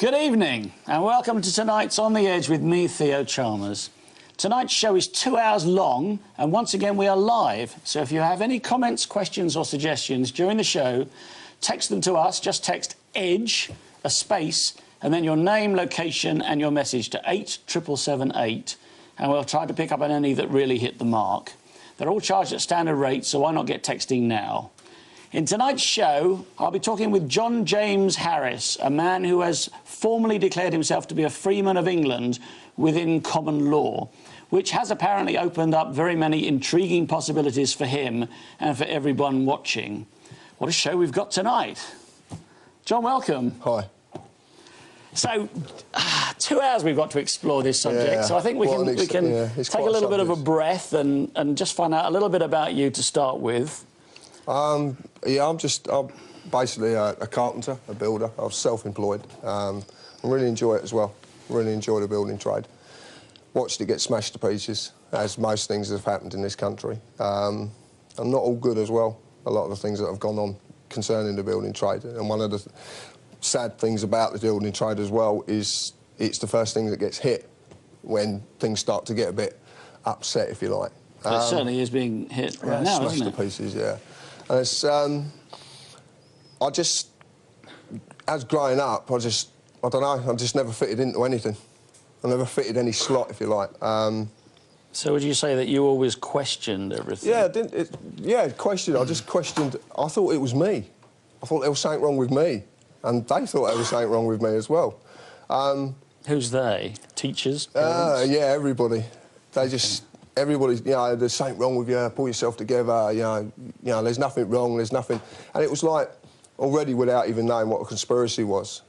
Good evening and welcome to tonight's On the Edge with me, Theo Chalmers. Tonight's show is 2 hours long and once again we are live, so if you have any comments, questions or suggestions during the show, text them to us. Just text EDGE, a space, and then your name, location and your message to 87778 and we'll try to pick up on any that really hit the mark. They're all charged at standard rates, so why not get texting now? In tonight's show, I'll be talking with John James Harris, a man who has formally declared himself to be a freeman of England within common law, which has apparently opened up very many intriguing possibilities for him and for everyone watching. What a show we've got tonight. John, welcome. Hi. So, 2 hours we've got to explore this subject, yeah, so I think we can take a little bit of a breath and just find out a little bit about you to start with. Yeah, I'm basically a carpenter, a builder. I'm self-employed. I really enjoy it as well. Really enjoy the building trade. Watched it get smashed to pieces, as most things have happened in this country. I'm not all good as well, a lot of the things that have gone on concerning the building trade. And one of the sad things about the building trade as well is it's the first thing that gets hit when things start to get a bit upset, if you like. It certainly is being hit right now, isn't it? Smashed to pieces, yeah. And it's, as growing up, I don't know, I just never fitted into anything. I never fitted any slot, if you like. So would you say that you always questioned everything? Yeah, questioned. I just questioned. I thought it was me. I thought there was something wrong with me. And they thought there was something wrong with me as well. Who's they? Teachers? Parents? Yeah, everybody. They just... Everybody, you know, there's something wrong with you, pull yourself together, you know, there's nothing wrong, there's nothing... And it was like, already without even knowing what a conspiracy was,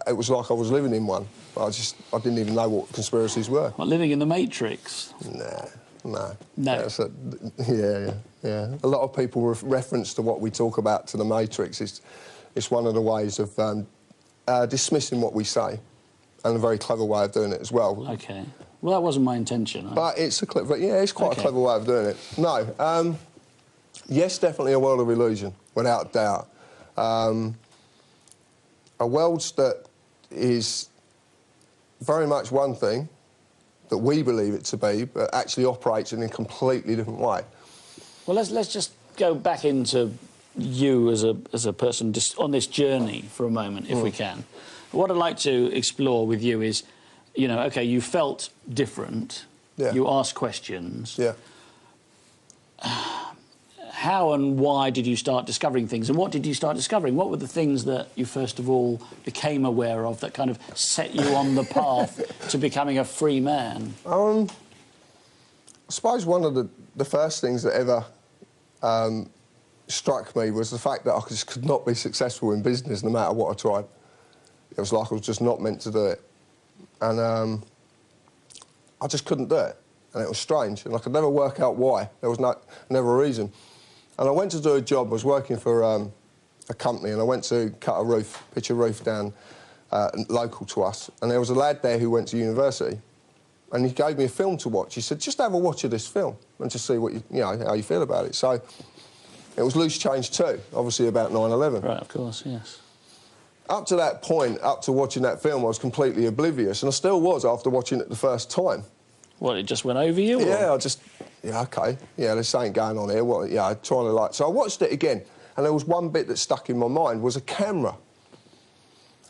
it was like I was living in one. I didn't even know what conspiracies were. What, living in the Matrix? No. No. Yeah. A lot of people reference to what we talk about to the Matrix. It's one of the ways of dismissing what we say, and a very clever way of doing it as well. OK. Well, that wasn't my intention. But it's a clever, yeah, it's quite a clever way of doing it. No, yes, definitely a world of illusion, without doubt. A world that is very much one thing that we believe it to be, but actually operates in a completely different way. Well, let's just go back into you as a person just on this journey for a moment, if we can. What I'd like to explore with you is, you know, OK, you felt different. Yeah. You asked questions. Yeah. How and why did you start discovering things? And what did you start discovering? What were the things that you first of all became aware of that kind of set you on the path to becoming a free man? I suppose one of the first things that ever struck me was the fact that I just could not be successful in business no matter what I tried. It was like I was just not meant to do it. And I just couldn't do it, and it was strange, and I could never work out why. There was never a reason. And I went to do a job. I was working for a company, and I went to cut a roof, pitch a roof down local to us, and there was a lad there who went to university, and he gave me a film to watch. He said, just have a watch of this film and just see what you know, how you feel about it. So it was Loose Change 2, obviously about 9/11. Right, of course, yes. Up to that point, up to watching that film, I was completely oblivious, and I still was after watching it the first time. What, it just went over you? Yeah, or? Yeah, OK, yeah, there's something going on here. What, yeah, trying to like... So I watched it again, and there was one bit that stuck in my mind, was a camera.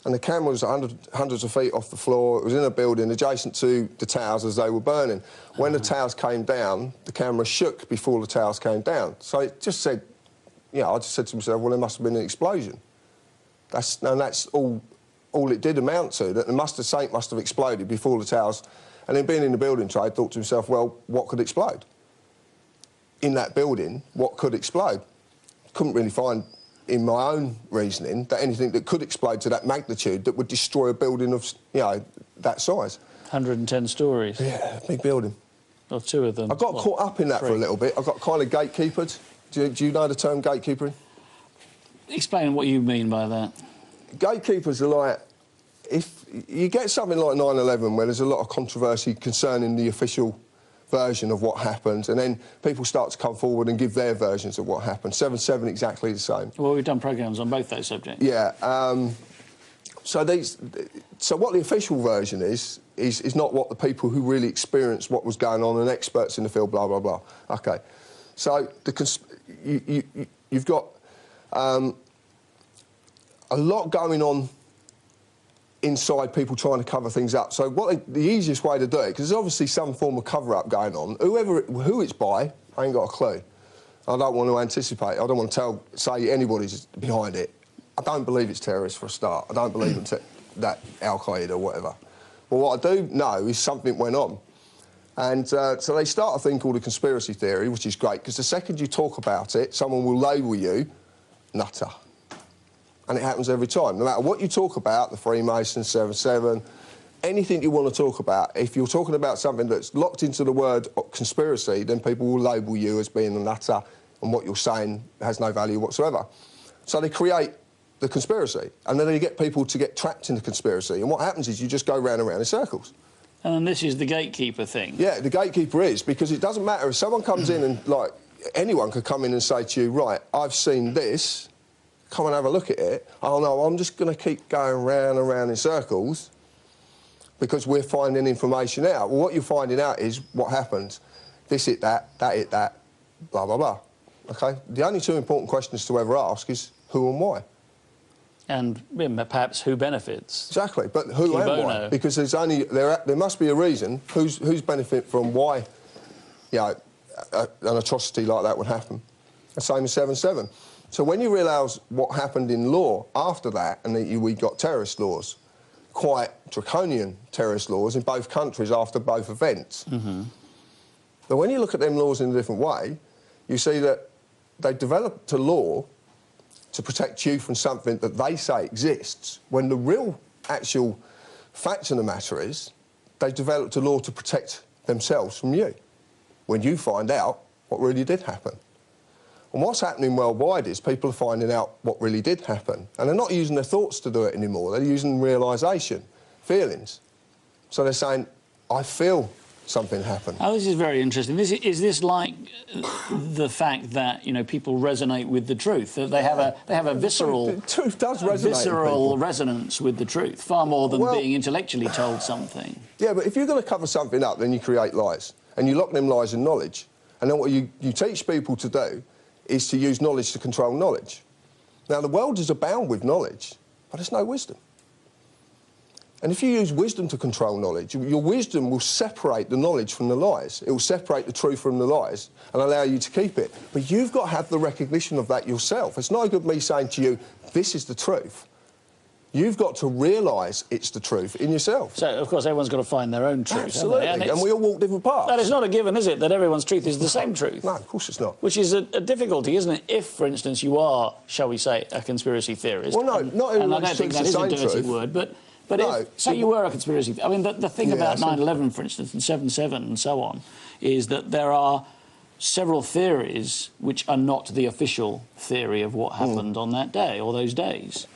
And the camera was hundreds of feet off the floor. It was in a building adjacent to the towers as they were burning. When the towers came down, the camera shook before the towers came down. So it just said, you know, I just said to myself, well, there must have been an explosion. And that's all it did amount to, that something must have exploded before the towers. And then being in the building trade, thought to himself, well, what could explode? In that building, what could explode? Couldn't really find, in my own reasoning, that anything that could explode to that magnitude that would destroy a building of, you know, that size. 110 stories? Yeah, big building. Or two of them. I got caught up in that for a little bit. I got kind of gatekeepered. Do you know the term gatekeepering? Explain what you mean by that. Gatekeepers are like, if you get something like 9/11 where there's a lot of controversy concerning the official version of what happened, and then people start to come forward and give their versions of what happened. 7/7 exactly the same. Well, we've done programmes on both those subjects. Yeah. So what the official version is not what the people who really experienced what was going on and experts in the field, blah, blah, blah. OK. So you've got a lot going on inside people trying to cover things up. So the easiest way to do it, because there's obviously some form of cover-up going on, who it's by, I ain't got a clue. I don't want to anticipate. I don't want to say anybody's behind it. I don't believe it's terrorists for a start. I don't believe it's that Al-Qaeda or whatever. But what I do know is something went on. And so they start a thing called a conspiracy theory, which is great, because the second you talk about it, someone will label you nutter. And it happens every time. No matter what you talk about, the Freemasons, 7/7, anything you want to talk about, if you're talking about something that's locked into the word conspiracy, then people will label you as being a nutter and what you're saying has no value whatsoever. So they create the conspiracy, and then they get people to get trapped in the conspiracy. And what happens is you just go round and round in circles. And this is the gatekeeper thing. Yeah, the gatekeeper is, because it doesn't matter if someone comes in and, like, anyone could come in and say to you, right, I've seen this, come and have a look at it. Oh, no, I'm just going to keep going round and round in circles because we're finding information out. Well, what you're finding out is what happens. This hit that hit that, blah, blah, blah. OK? The only two important questions to ever ask is who and why. And perhaps who benefits. Exactly, but who and why? Because there must be a reason who's benefit from why, you know, an atrocity like that would happen. The same as 7/7. So when you realise what happened in law after that, and that we got terrorist laws, quite draconian terrorist laws in both countries after both events. Mm-hmm. But when you look at them laws in a different way, you see that they developed a law to protect you from something that they say exists, when the real actual fact of the matter is they developed a law to protect themselves from you when you find out what really did happen. And what's happening worldwide is people are finding out what really did happen, and they're not using their thoughts to do it anymore. They're using realisation, feelings. So they're saying, I feel something happened. Oh, this is very interesting. Is this like the fact that, you know, people resonate with the truth? That they have a visceral... The truth does resonate. Visceral resonance with the truth, far more than being intellectually told something. Yeah, but if you're going to cover something up, then you create lies. And you lock them lies in knowledge. And then what you teach people to do is to use knowledge to control knowledge. Now, the world is abound with knowledge, but there's no wisdom. And if you use wisdom to control knowledge, your wisdom will separate the knowledge from the lies. It will separate the truth from the lies and allow you to keep it. But you've got to have the recognition of that yourself. It's no good me saying to you, this is the truth. You've got to realise it's the truth in yourself. So, of course, everyone's got to find their own truth. Absolutely. And we all walk different paths. That is not a given, is it, that everyone's truth is the same truth? No, of course it's not. Which is a difficulty, isn't it? If, for instance, you are, shall we say, a conspiracy theorist. Well, no, not everyone's and I don't think that is a dirty word, but no, if, say you were a conspiracy... I mean, the thing about 9/11, for instance, and 7/7 and so on, is that there are several theories which are not the official theory of what happened on that day or those days.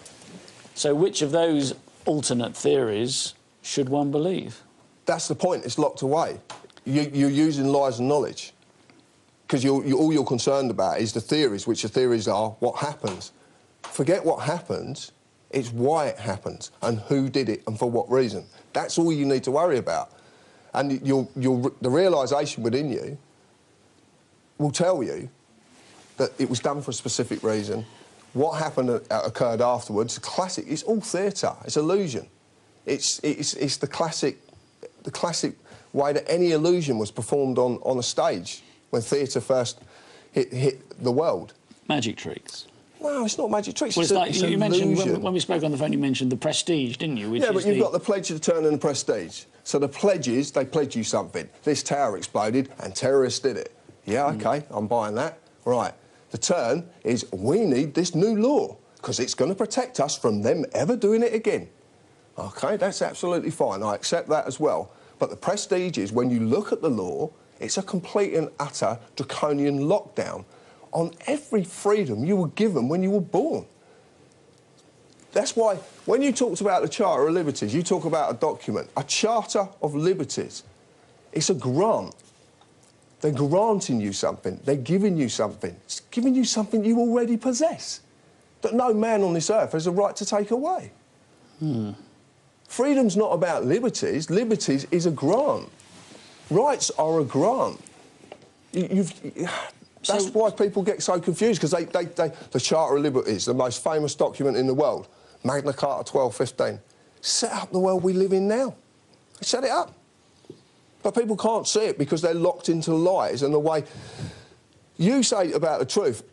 So which of those alternate theories should one believe? That's the point. It's locked away. You're using lies and knowledge. Because all you're concerned about is the theories, which the theories are what happens. Forget what happens. It's why it happens and who did it and for what reason. That's all you need to worry about. And the realisation within you will tell you that it was done for a specific reason. What happened occurred afterwards. Classic. It's all theatre. It's illusion. It's the classic way that any illusion was performed on a stage when theatre first hit the world. Magic tricks. No, it's not magic tricks. Well, it's like, you mentioned, when we spoke on the phone, you mentioned the Prestige, didn't you? Yeah, but you've got the Pledge of the Turn and the Prestige. So the pledges, they pledge you something. This tower exploded and terrorists did it. Yeah, OK, I'm buying that. Right. The turn is we need this new law because it's going to protect us from them ever doing it again. OK, that's absolutely fine. I accept that as well. But the Prestige is, when you look at the law, it's a complete and utter draconian lockdown on every freedom you were given when you were born. That's why, when you talked about the Charter of Liberties, you talk about a document, a Charter of Liberties. It's a grant. They're granting you something. They're giving you something. It's giving you something you already possess, that no man on this earth has a right to take away. Freedom's not about liberties. Liberties is a grant. Rights are a grant. That's why people get so confused, because the Charter of Liberties, the most famous document in the world, Magna Carta 1215, set up the world we live in now. They set it up. But people can't see it because they're locked into lies and the way... You say about the truth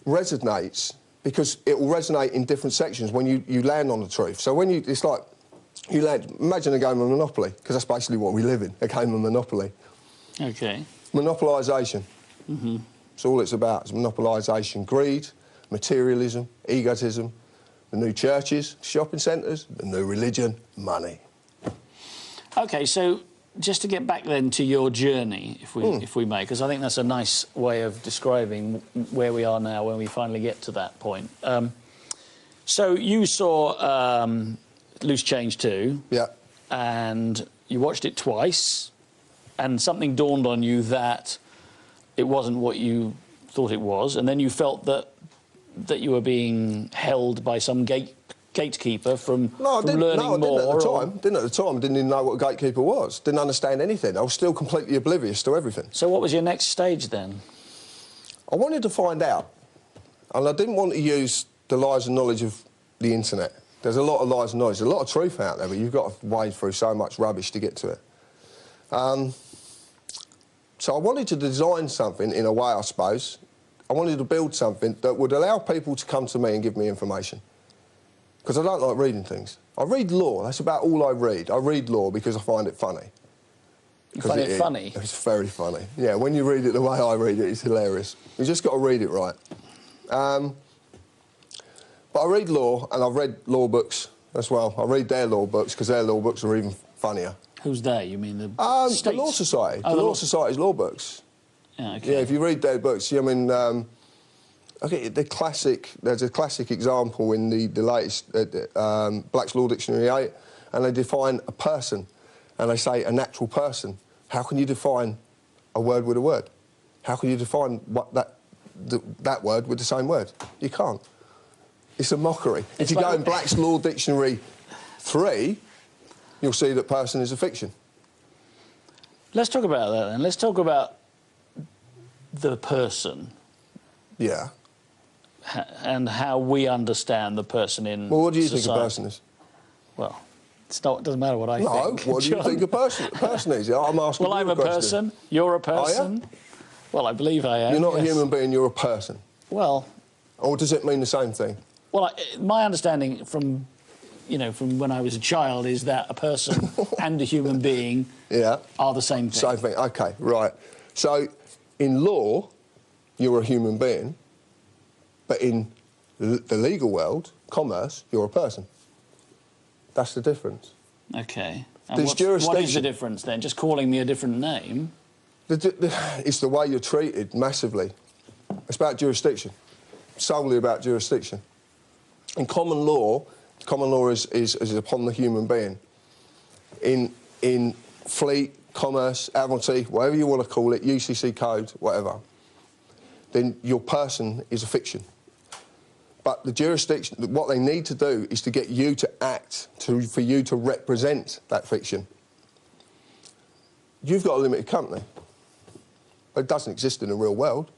resonates because it will resonate in different sections when you land on the truth. So when you... It's like, you land... Imagine a game of Monopoly, because that's basically what we live in, a game of Monopoly. OK. Monopolisation. That's all it's about. It's monopolisation, greed, materialism, egotism, the new churches, shopping centres, the new religion, money. OK, so just to get back then to your journey, if we may, because I think that's a nice way of describing where we are now when we finally get to that point. So you saw Loose Change 2. Yeah. And you watched it twice, and something dawned on you that it wasn't what you thought it was, and then you felt that you were being held by some gatekeeper from learning more. No, I didn't at the time. Didn't at the time. Didn't even know what a gatekeeper was. Didn't understand anything. I was still completely oblivious to everything. So what was your next stage then? I wanted to find out, and I didn't want to use the lies and knowledge of the internet. There's a lot of lies and knowledge. There's a lot of truth out there, but you've got to wade through so much rubbish to get to it. So I wanted to design something, in a way, I suppose. I wanted to build something that would allow people to come to me and give me information. Because I don't like reading things. I read law, that's about all I read. I read law because I find it funny. You find it funny? It's very funny. Yeah, when you read it the way I read it, it's hilarious. You just got to read it right. But I read law, and I've read law books as well. I read their law books, because their law books are even funnier. Who's they? You mean the states? The Law Society. Oh, the Law Society's law books. Yeah, okay. Yeah, if you read their books, I mean, okay, there's a classic example in the latest Black's Law Dictionary 8, and they define a person, and they say a natural person. How can you define a word with a word? How can you define that word with the same word? You can't. It's a mockery. If you go in Black's Law Dictionary 3, you'll see that person is a fiction. Let's talk about that then. Let's talk about the person. Yeah. And how we understand the person in Well, what do you society. think a person is? Well, it doesn't matter what I think. No, what do you think a person is? I'm asking well, you I'm a person. You're a person. Are you? Well, I believe I am. You're not yes. a human being, you're a person. Well... Or does it mean the same thing? Well, my understanding from when I was a child is that a person and a human being are the same thing. Same thing, OK, right. So, in law, you're a human being, but in the legal world, commerce, you're a person. That's the difference. OK. And what is the difference, then? Just calling me a different name? It's the way you're treated, massively. It's about jurisdiction, solely about jurisdiction. In common law is upon the human being. In fleet, commerce, admiralty, whatever you want to call it, UCC code, whatever, then your person is a fiction. But the jurisdiction, what they need to do is to get you to act, for you to represent that fiction. You've got a limited company. It doesn't exist in the real world.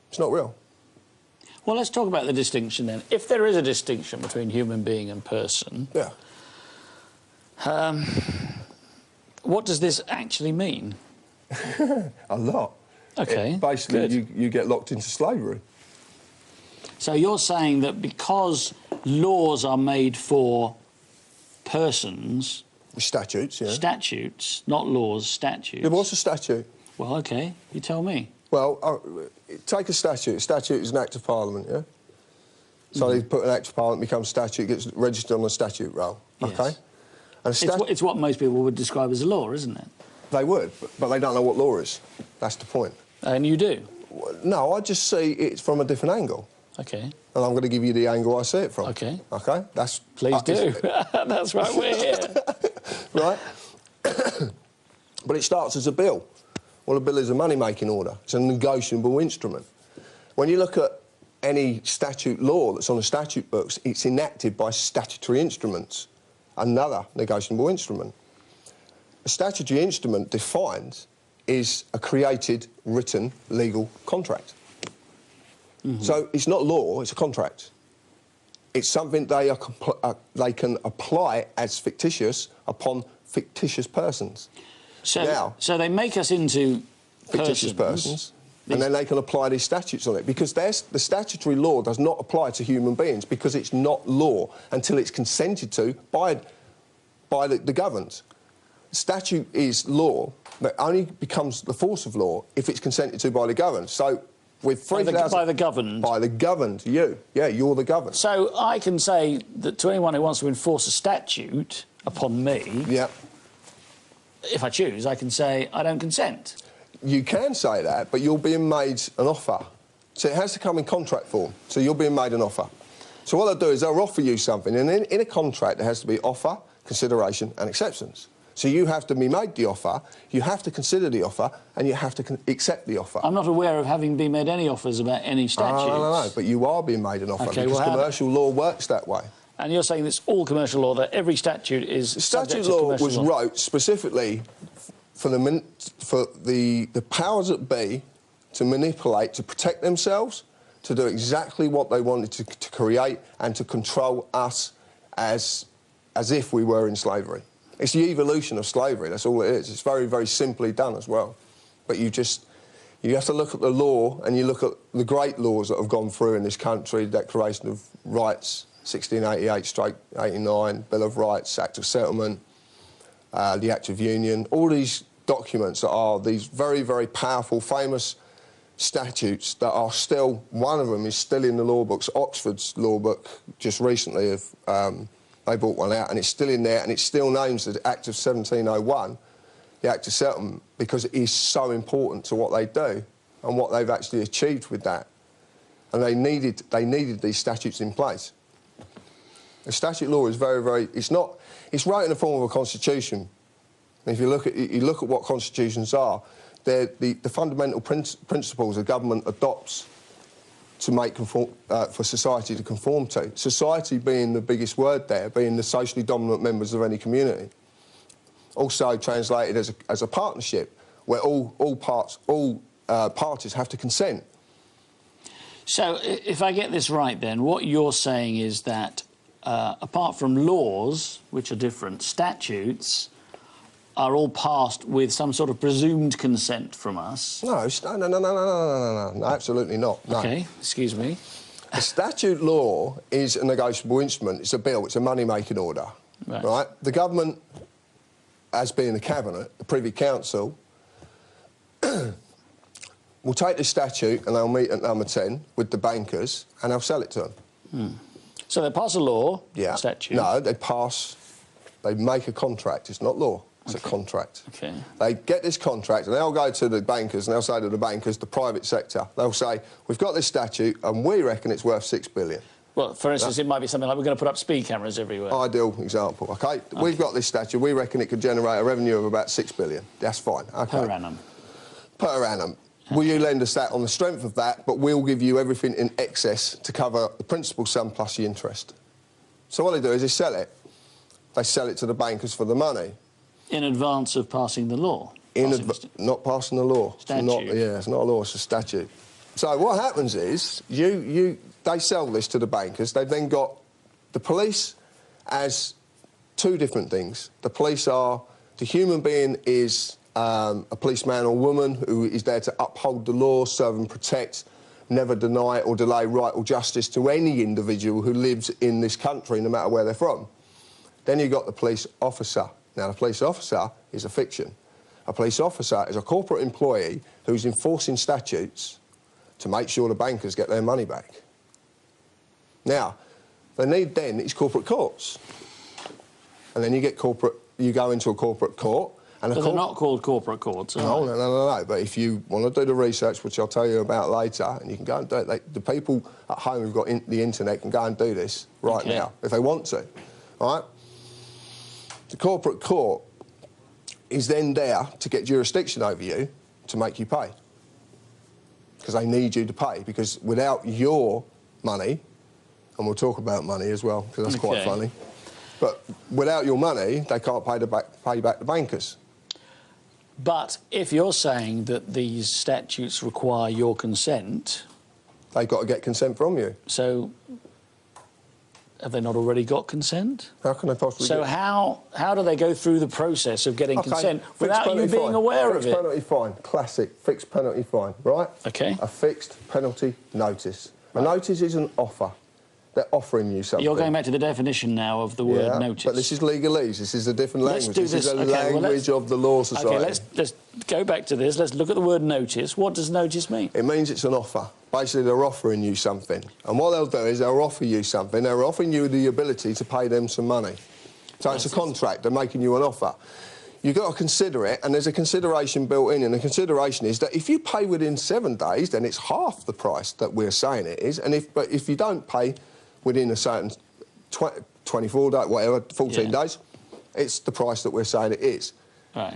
It's not real. Well, let's talk about the distinction then. If there is a distinction between human being and person, yeah. What does this actually mean? A lot. OK, basically, you get locked into slavery. So you're saying that because laws are made for persons... Statutes, yeah. Statutes, not laws, statutes. Yeah, what's a statute? Well, OK, you tell me. Well, take a statute. A statute is an act of Parliament, yeah? So they put an act of Parliament, becomes statute, gets registered on a statute roll, yes. OK? And it's what most people would describe as a law, isn't it? They would, but they don't know what law is. That's the point. And you do? No, I just see it from a different angle. OK. And I'm going to give you the angle I see it from. OK. OK? That's... Please do. That's right, we're here. Right? But it starts as a bill. Well, a bill is a money-making order. It's a negotiable instrument. When you look at any statute law that's on the statute books, it's enacted by statutory instruments, another negotiable instrument. A statutory instrument defined is a created, written, legal contract. So it's not law, it's a contract. It's something they can apply as fictitious upon fictitious persons. So they make us into fictitious persons, and then they can apply these statutes on it, because the statutory law does not apply to human beings, because it's not law until it's consented to by the governed. Statute is law that only becomes the force of law if it's consented to by the governed. So with 3,000... By the governed? By the governed, you. Yeah, you're the governed. So I can say that to anyone who wants to enforce a statute upon me... Yeah. If I choose, I can say, I don't consent. You can say that, but you're being made an offer. So it has to come in contract form. So you're being made an offer. So what they'll do is they'll offer you something, and in a contract there has to be offer, consideration and acceptance. So you have to be made the offer, you have to consider the offer, and you have to accept the offer. I'm not aware of having been made any offers about any statutes. No, but you are being made an offer, okay, because commercial law works that way. And you're saying it's all commercial law, that every statute is subject to commercial law? The statute law was wrote specifically for the powers that be to manipulate, to protect themselves, to do exactly what they wanted to create, and to control us as if we were in slavery. It's the evolution of slavery, that's all it is. It's very, very simply done as well. But you have to look at the law, and you look at the great laws that have gone through in this country, Declaration of Rights, 1688-89, Bill of Rights, Act of Settlement, the Act of Union, all these documents that are these very, very powerful, famous statutes that are still, one of them is still in the law books. Oxford's law book just recently, they brought one out, and it's still in there, and it still names the Act of 1701, the Act of Settlement, because it is so important to what they do and what they've actually achieved with that. And they needed these statutes in place. The statute law is very, very... It's wrote in the form of a constitution. And if you look at what constitutions are, they're the fundamental principles the government adopts to make for society to conform to. Society being the biggest word there, being the socially dominant members of any community. Also translated as a partnership, where all parties have to consent. So, if I get this right then, what you're saying is that apart from laws, which are different, statutes are all passed with some sort of presumed consent from us. No, absolutely not. No. OK, excuse me. A statute law is a negotiable instrument. It's a bill. It's a money-making order. Right? The government, as being the Cabinet, the Privy Council, will take the statute and they'll meet at number 10 with the bankers and they'll sell it to them. So they pass a law, yeah. Statute? No, they make a contract. It's not law. It's a contract. Okay. They get this contract and they'll go to the bankers and they'll say to the bankers, the private sector, they'll say, we've got this statute and we reckon it's worth $6 billion. Well, for instance, it might be something like we're going to put up speed cameras everywhere. Ideal example, OK? We've got this statute, we reckon it could generate a revenue of about $6 billion. That's fine, OK? Per annum. Per annum. Will you lend us that on the strength of that, but we'll give you everything in excess to cover the principal sum plus the interest. So what they do is they sell it. They sell it to the bankers for the money. In advance of passing the law? Not passing the law. Statute. It's not a law, it's a statute. So what happens is, they sell this to the bankers. They've then got the police as two different things. The police are... The human being is a policeman or woman who is there to uphold the law, serve and protect, never deny or delay right or justice to any individual who lives in this country, no matter where they're from. Then you've got the police officer. Now, the police officer is a fiction. A police officer is a corporate employee who's enforcing statutes to make sure the bankers get their money back. Now, they need then is corporate courts. And then you go into a corporate court. And but they're not called corporate courts, are they? No. But if you want to do the research, which I'll tell you about later, and you can go and do it, the people at home who've got the internet can go and do this right now, if they want to, all right? The corporate court is then there to get jurisdiction over you to make you pay. because they need you to pay, because without your money, and we'll talk about money as well, because that's quite funny, but without your money, they can't pay back the bankers. But if you're saying that these statutes require your consent... They've got to get consent from you. So, have they not already got consent? How can they possibly So how do they go through the process of getting consent without you being aware of it? Fixed penalty fine, classic, fixed penalty fine, right? OK. A fixed penalty notice. A notice is an offer. They're offering you something. You're going back to the definition now of the word notice. But this is legalese. This is a different language. Let's do this is a language of the law society. OK, let's go back to this. Let's look at the word notice. What does notice mean? It means it's an offer. Basically, they're offering you something. And what they'll do is they'll offer you something. They're offering you the ability to pay them some money. So it's a contract. They're making you an offer. You've got to consider it, and there's a consideration built in, and the consideration is that if you pay within 7 days, then it's half the price that we're saying it is. But if you don't pay within a certain 24 days, whatever, 14 days, it's the price that we're saying it is.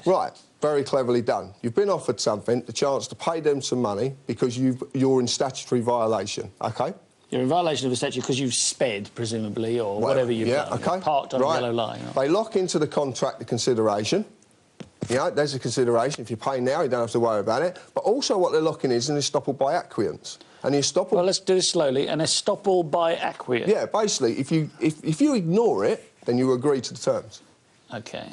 Right, very cleverly done. You've been offered something, the chance to pay them some money because you're in statutory violation, OK? You're in violation of the statute because you've sped, presumably, or whatever you've done. OK. Parked on a yellow line. They lock into the contract the consideration. You know, there's a consideration. If you pay now, you don't have to worry about it. But also what they're locking is an estoppel by acquiescence. And the estoppel... Well, let's do this slowly. An estoppel by acquiescence. Yeah, basically, if you ignore it, then you agree to the terms. OK.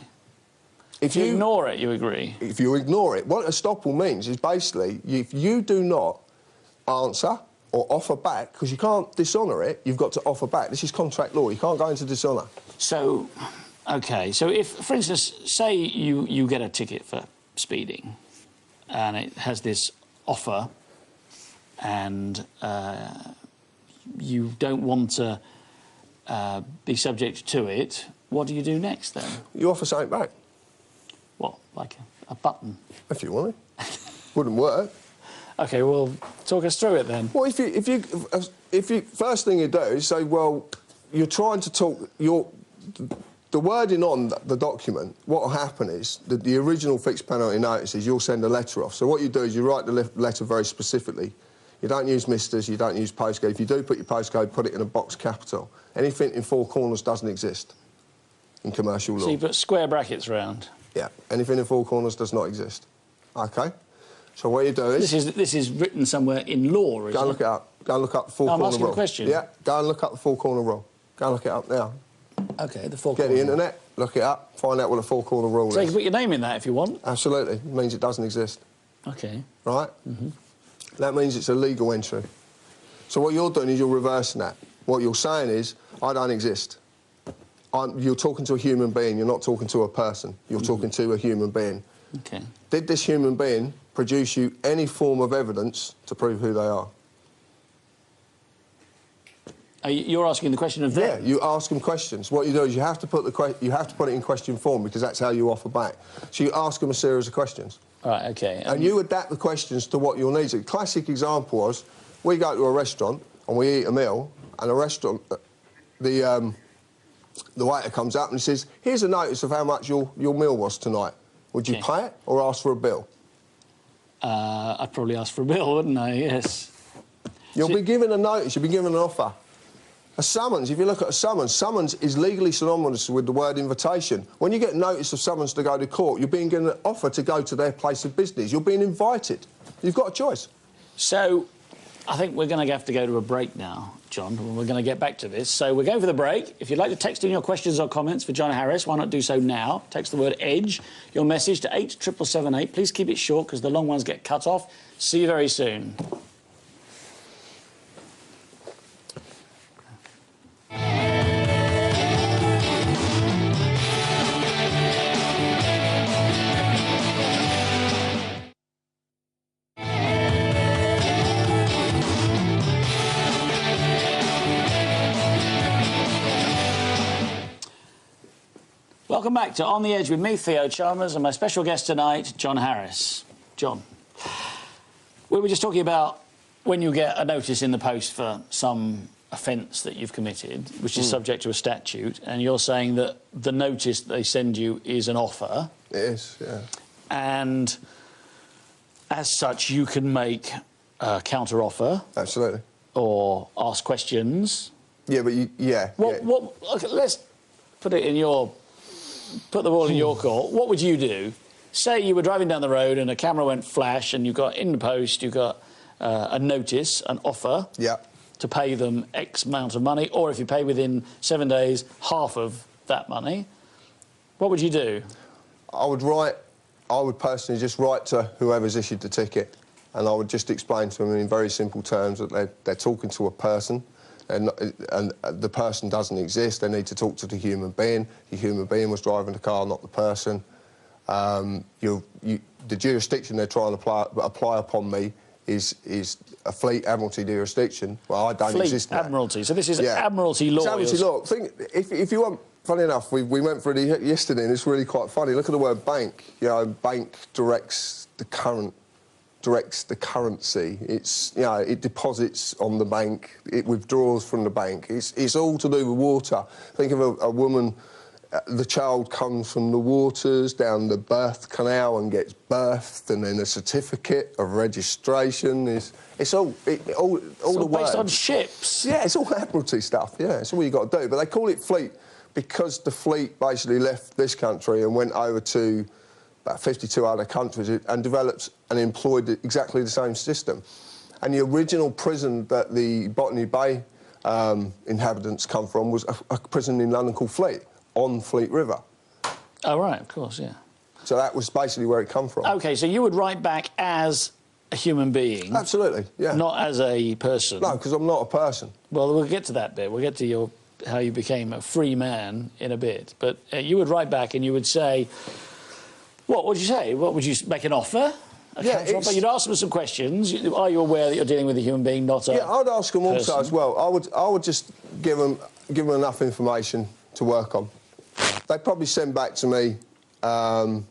If you ignore it, you agree? If you ignore it. What estoppel means is basically, if you do not answer or offer back, because you can't dishonour it, you've got to offer back. This is contract law. You can't go into dishonour. So, OK, so if, for instance, say you get a ticket for speeding and it has this offer and you don't want to be subject to it, what do you do next, then? You offer something back. What, like a button? If you want it. Wouldn't work. OK, well, talk us through it, then. Well, if you first thing you do is say, well, you're trying to talk... The wording on the document, what will happen is that the original fixed penalty notice is you'll send a letter off. So what you do is you write the letter very specifically. You don't use misters, you don't use postcode. If you do put your postcode, put it in a box capital. Anything in 4 corners doesn't exist in commercial law. So you put square brackets round? Yeah, anything in 4 corners does not exist. OK? So what you do is... This is written somewhere in law, isn't it? Go and look it up. Go and look up the 4 corner rule. I'm asking a question. Yeah, go and look up the 4 corner rule. Go and look it up now. OK, the 4 corner. Get the internet, look it up, find out what a 4 corner rule is. So you can put your name in that if you want? Absolutely. It means it doesn't exist. OK. Right? That means it's a legal entry. So what you're doing is you're reversing that. What you're saying is, I don't exist. You're talking to a human being, you're not talking to a person. You're talking to a human being. OK. Did this human being produce you any form of evidence to prove who they are? You're asking the question of them? Yeah, you ask them questions. What you do is you have to put it in question form because that's how you offer back. So you ask them a series of questions. Right, OK. And you adapt the questions to what your needs are. A classic example was, we go to a restaurant and we eat a meal, and the restaurant, the waiter comes up and says, here's a notice of how much your meal was tonight. Would you pay it or ask for a bill? I'd probably ask for a bill, wouldn't I? Yes. You'll be given a notice, you'll be given an offer. A summons, if you look at a summons is legally synonymous with the word invitation. When you get notice of summons to go to court, you're being given an offer to go to their place of business. You're being invited. You've got a choice. So, I think we're going to have to go to a break now, John, and we're going to get back to this. So we're going for the break. If you'd like to text in your questions or comments for John Harris, why not do so now? Text the word EDGE, your message to 87778. Please keep it short because the long ones get cut off. See you very soon. Welcome back to On the Edge with me, Theo Chalmers, and my special guest tonight, John Harris. John, we were just talking about when you get a notice in the post for some offence that you've committed, which is subject to a statute, and you're saying that the notice they send you is an offer. It is, yeah. And as such, you can make counter-offer. Absolutely. Or ask questions. Yeah, but Okay, let's put it in your... Put the ball in your court. What would you do? Say you were driving down the road and a camera went flash and you got in the post, you got a notice, an offer to pay them X amount of money, or if you pay within 7 days, half of that money. What would you do? I would personally just write to whoever's issued the ticket, and I would just explain to them in very simple terms that they're talking to a person, and the person doesn't exist. They need to talk to the human being. The human being was driving the car, not the person. The jurisdiction they're trying to apply upon me is a Fleet Admiralty jurisdiction. Well, I don't exist now. Fleet Admiralty. So this is Admiralty law. It's Admiralty law. If you want, funny enough, we went through it yesterday, and it's really quite funny. Look at the word bank. You know, bank directs the currency. It's, you know, it deposits on the bank, it withdraws from the bank. It's all to do with water. Think of a woman, the child comes from the waters down the birth canal and gets birthed, and then a certificate of registration it's all the words. Based on ships. Yeah, it's all Admiralty stuff. Yeah, it's all you got to do. But they call it fleet because the fleet basically left this country and went over to about 52 other countries and developed and employed exactly the same system. And the original prison that the Botany Bay inhabitants come from was a prison in London called Fleet, on Fleet River. Oh, right, of course, yeah. So that was basically where it come from. OK, so you would write back as a human being? Absolutely, yeah. Not as a person? No, because I'm not a person. Well, we'll get to that bit. We'll get to how you became a free man in a bit. But you would write back and you would say... What would you say? What would you make an offer? Yeah, but you'd ask them some questions. Are you aware that you're dealing with a human being, not a Yeah, I'd ask them person? also as well. I would just give them enough information to work on. They'd probably send back to me and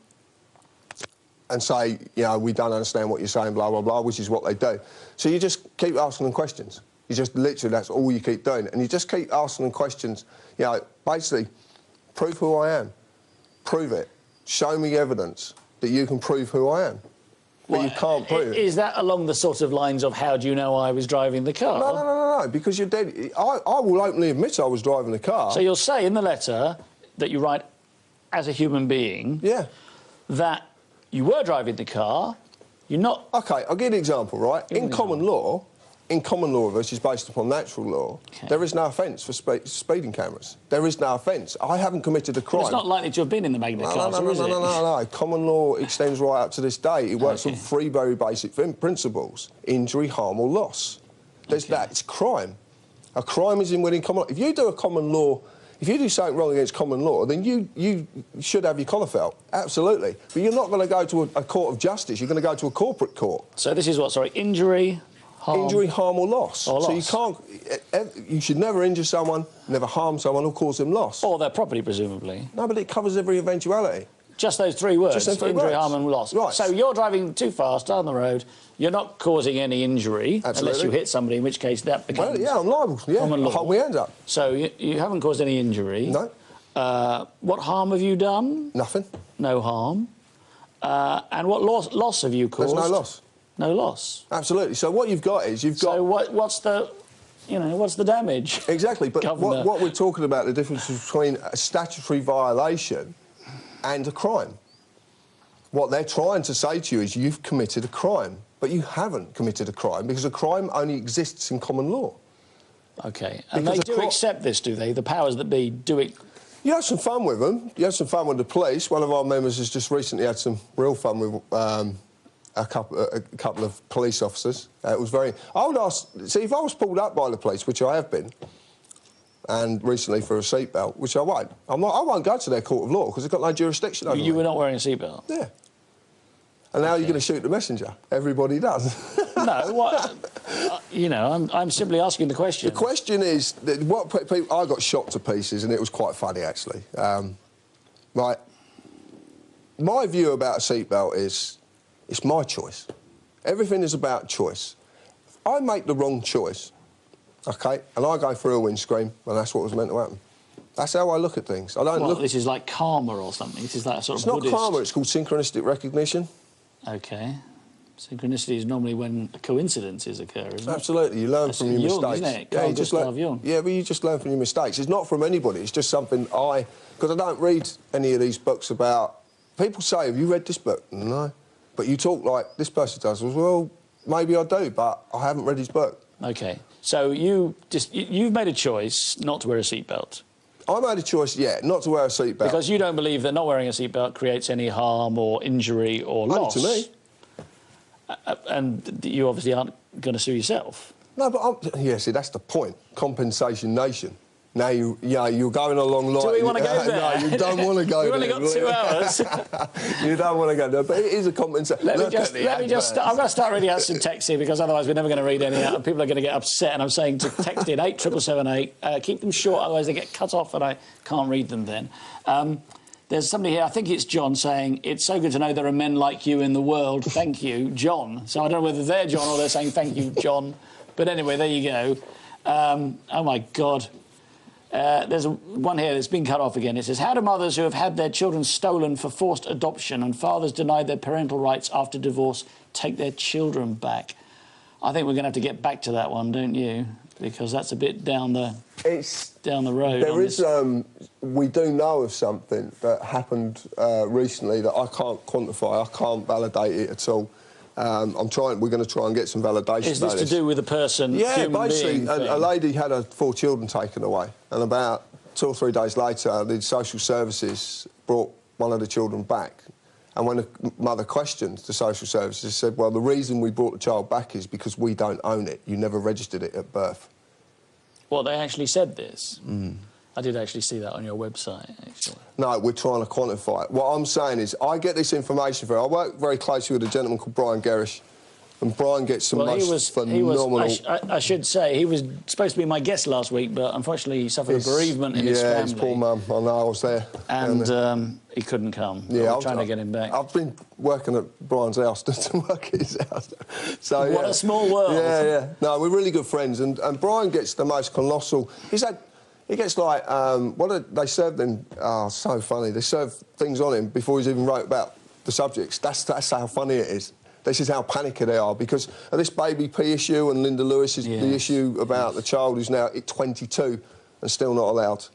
say, you know, we don't understand what you're saying, blah, blah, blah, which is what they do. So you just keep asking them questions. You just literally, that's all you keep doing. And you just keep asking them questions, you know, basically, prove who I am. Prove it. Show me evidence that you can prove who I am. But you can't prove it. Is that along the sort of lines of how do you know I was driving the car? No, because you're dead. I will openly admit I was driving the car. So you'll say in the letter that you write as a human being that you were driving the car, you're not... OK, I'll give you an example, right? In common law, which is based upon natural law, there is no offence for speeding cameras. There is no offence. I haven't committed a crime. But it's not likely to have been in the Magna Carta, is it? No. Common law extends right up to this day. It works on three very basic principles: injury, harm, or loss. There's that. It's crime. A crime is in within common law. If you do a common law, if you do something wrong against common law, then you should have your collar felt. Absolutely. But you're not going to go to a court of justice. You're going to go to a corporate court. So this is what? Sorry, injury. Harm. Injury, harm or loss. Or so loss. You should never injure someone, never harm someone or cause them loss. Or their property, presumably. No, but it covers every eventuality. Just those three words, Just those three injury, words. harm and loss. Right. So you're driving too fast down the road, you're not causing any injury, unless you hit somebody, in which case that becomes... Well, yeah, I'm liable, yeah. common law. I'll hold my hands up. So you haven't caused any injury. No. What harm have you done? Nothing. No harm. And what loss have you caused? There's no loss. No loss. Absolutely. So what you've got is So what's the damage? Exactly. But what we're talking about, the difference between a statutory violation and a crime. What they're trying to say to you is you've committed a crime, but you haven't committed a crime because a crime only exists in common law. OK. And they do accept this, do they? The powers that be do it... You have some fun with them. You have some fun with the police. One of our members has just recently had some real fun with... a couple of police officers. It was very... I would ask... See, if I was pulled up by the police, which I have been, and recently for a seatbelt, which I won't, I won't go to their court of law because they've got no jurisdiction over me. You were not wearing a seatbelt? Yeah. And now you're going to shoot the messenger. Everybody does. No, what... you know, I'm simply asking the question. The question is... I got shot to pieces, and it was quite funny, actually. My view about a seatbelt is... It's my choice. Everything is about choice. If I make the wrong choice, OK, and I go through a windscreen, well, that's what was meant to happen. That's how I look at things. I don't look... This is like karma or something? This is like a sort of It's not Buddhist... karma, it's called synchronistic recognition. OK. Synchronicity is normally when coincidences occur, isn't it? Absolutely, you learn from your Jung, mistakes. isn't it? Carl Gustav Jung. Yeah, but you just learn from your mistakes. It's not from anybody. It's just something because I don't read any of these books about. People say, "Have you read this book?" No, but you talk like this person does. Well, maybe I do, but I haven't read his book. Okay, so you've made a choice not to wear a seatbelt. I made a choice, yeah, not to wear a seatbelt. Because you don't believe that not wearing a seatbelt creates any harm or injury or loss. To me. And you obviously aren't going to sue yourself. No, but see, that's the point. Compensation nation. Now you're going along like... Do we want to go there? No, you don't want to go there. We've only got 2 hours. You don't want to go there, but it is a compensation. Let me just start. I'm going to start reading out some texts here because otherwise we're never going to read any out and people are going to get upset. And I'm saying to text in 87778. Keep them short, otherwise they get cut off and I can't read them then. There's somebody here, I think it's John, saying, it's so good to know there are men like you in the world. Thank you, John. So I don't know whether they're John or they're saying thank you, John. But anyway, there you go. Oh, my God. There's one here that's been cut off again. It says, how do mothers who have had their children stolen for forced adoption and fathers denied their parental rights after divorce take their children back? I think we're going to have to get back to that one, don't you? Because that's a bit down the road. There is. We do know of something that happened recently that I can't quantify. I can't validate it at all. We're going to try and get some validation. Is this to do with a person? Yeah, basically, a lady had her 4 children taken away, and about 2 or 3 days later, the social services brought one of the children back. And when the mother questioned the social services, said, well, the reason we brought the child back is because we don't own it. You never registered it at birth. Well, they actually said this. I did actually see that on your website, actually. No, we're trying to quantify it. What I'm saying is I get this information I work very closely with a gentleman called Brian Gerrish, and Brian gets some phenomenal... I should say, he was supposed to be my guest last week, but unfortunately he suffered a bereavement in his family. Yeah, his poor mum. I know, I was there. And he couldn't come. Yeah, I'm trying to get him back. I've been working at Brian's house to work at his house. So, what a small world. Yeah. No, we're really good friends, and Brian gets the most colossal... He gets like, they served him, so funny, they served things on him before he's even wrote about the subjects. That's how funny it is. This is how panicky they are, because of this baby P issue and Linda Lewis is the issue about the child who's now 22 and still not allowed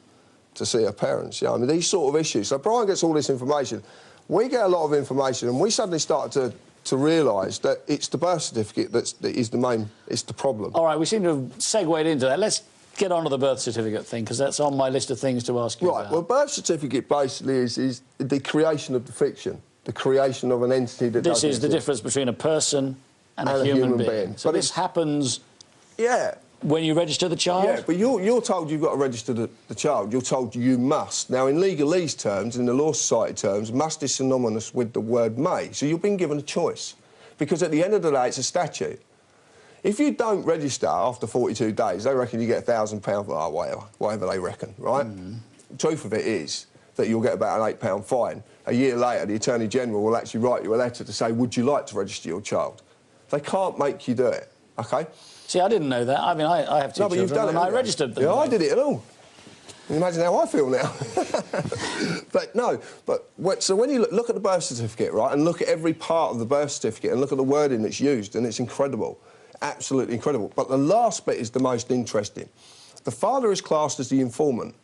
to see her parents. I mean, these sort of issues. So Brian gets all this information. We get a lot of information, and we suddenly start to realise that it's the birth certificate that is the problem. All right, we seem to have segued into that. Let's get on to the birth certificate thing, because that's on my list of things to ask you about. Right, well, birth certificate basically is the creation of the fiction, the creation of an entity that This is the difference between a person and a human being. So this happens when you register the child? Yeah, but you're told you've got to register the child. You're told you must. Now, in legalese terms, in the Law Society terms, must is synonymous with the word may. So you've been given a choice. Because at the end of the day, it's a statute. If you don't register after 42 days, they reckon you get £1,000 or whatever they reckon, right? The truth of it is that you'll get about an £8 fine. A year later, the Attorney-General will actually write you a letter to say, would you like to register your child? They can't make you do it, OK? See, I didn't know that. I mean, I have 2 children, you've done and I registered them. Yeah, I did it at all. Can you imagine how I feel now? So when you look at the birth certificate, right, and look at every part of the birth certificate and look at the wording that's used, and it's incredible. Absolutely incredible. But the last bit is the most interesting. The father is classed as the informant,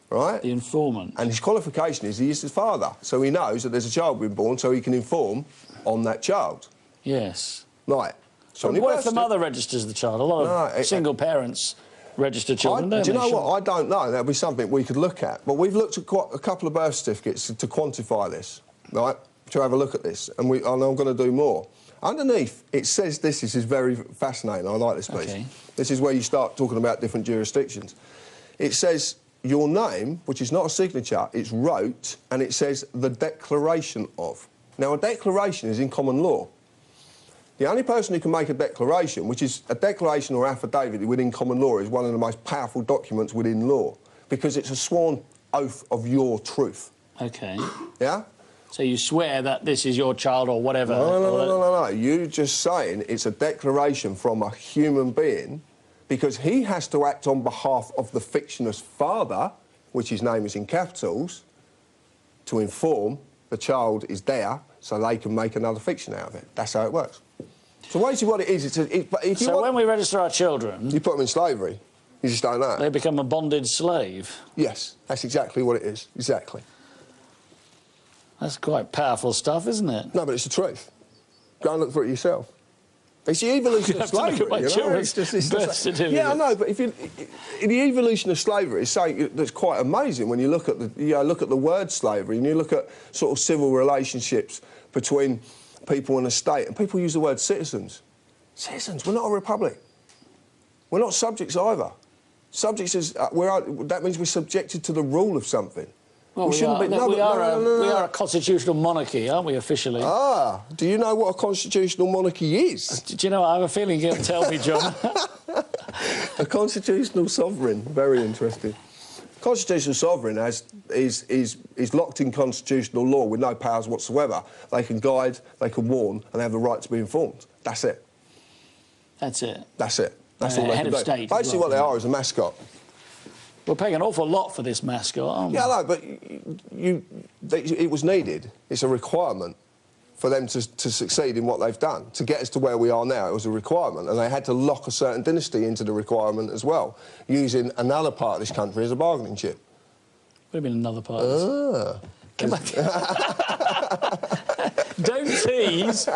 right? The informant. And his qualification is he is his father, so he knows that there's a child being born, so he can inform on that child. Yes. Right. So what if the mother registers the child? A lot of single parents register children, don't they? Do you know what? I don't know. That'd be something we could look at. But we've looked at a couple of birth certificates to quantify this, right? To have a look at this, and I'm going to do more. Underneath, it says this is very fascinating. I like this piece. Okay. This is where you start talking about different jurisdictions. It says your name, which is not a signature, it's wrote, and it says the declaration of. Now, a declaration is in common law. The only person who can make a declaration, which is a declaration or affidavit within common law, is one of the most powerful documents within law, because it's a sworn oath of your truth. OK. Yeah? So you swear that this is your child or whatever? No. You're just saying it's a declaration from a human being because he has to act on behalf of the fictitious father, which his name is in capitals, to inform the child is there, so they can make another fiction out of it. That's how it works. So basically what it is, but if you So want, when we register our children... you put them in slavery. You just don't know. They become a bonded slave. Yes, that's exactly what it is. Exactly. That's quite powerful stuff, isn't it? No, but it's the truth. Go and look for it yourself. It's the evolution of slavery. Look at my children's birth certificate. Yeah, I know, but the evolution of slavery is something that's quite amazing when you look at the word slavery and you look at sort of civil relationships between people and a state, and people use the word citizens. Citizens, we're not a republic. We're not subjects either. Subjects is that means we're subjected to the rule of something. Well, we are a constitutional monarchy, aren't we, officially? Ah, do you know what a constitutional monarchy is? Do you know what? I have a feeling you'll tell me, John. A constitutional sovereign, very interesting. Constitutional sovereign is locked in constitutional law with no powers whatsoever. They can guide, they can warn, and they have the right to be informed. That's it. That's it. That's it. That's all they head can of do. state. Basically, what they are is a mascot. We're paying an awful lot for this mascot, aren't we? Yeah, no, but it was needed. It's a requirement for them to succeed in what they've done. To get us to where we are now, it was a requirement, and they had to lock a certain dynasty into the requirement as well, using another part of this country as a bargaining chip. What do you mean another part? Come on. Don't tease.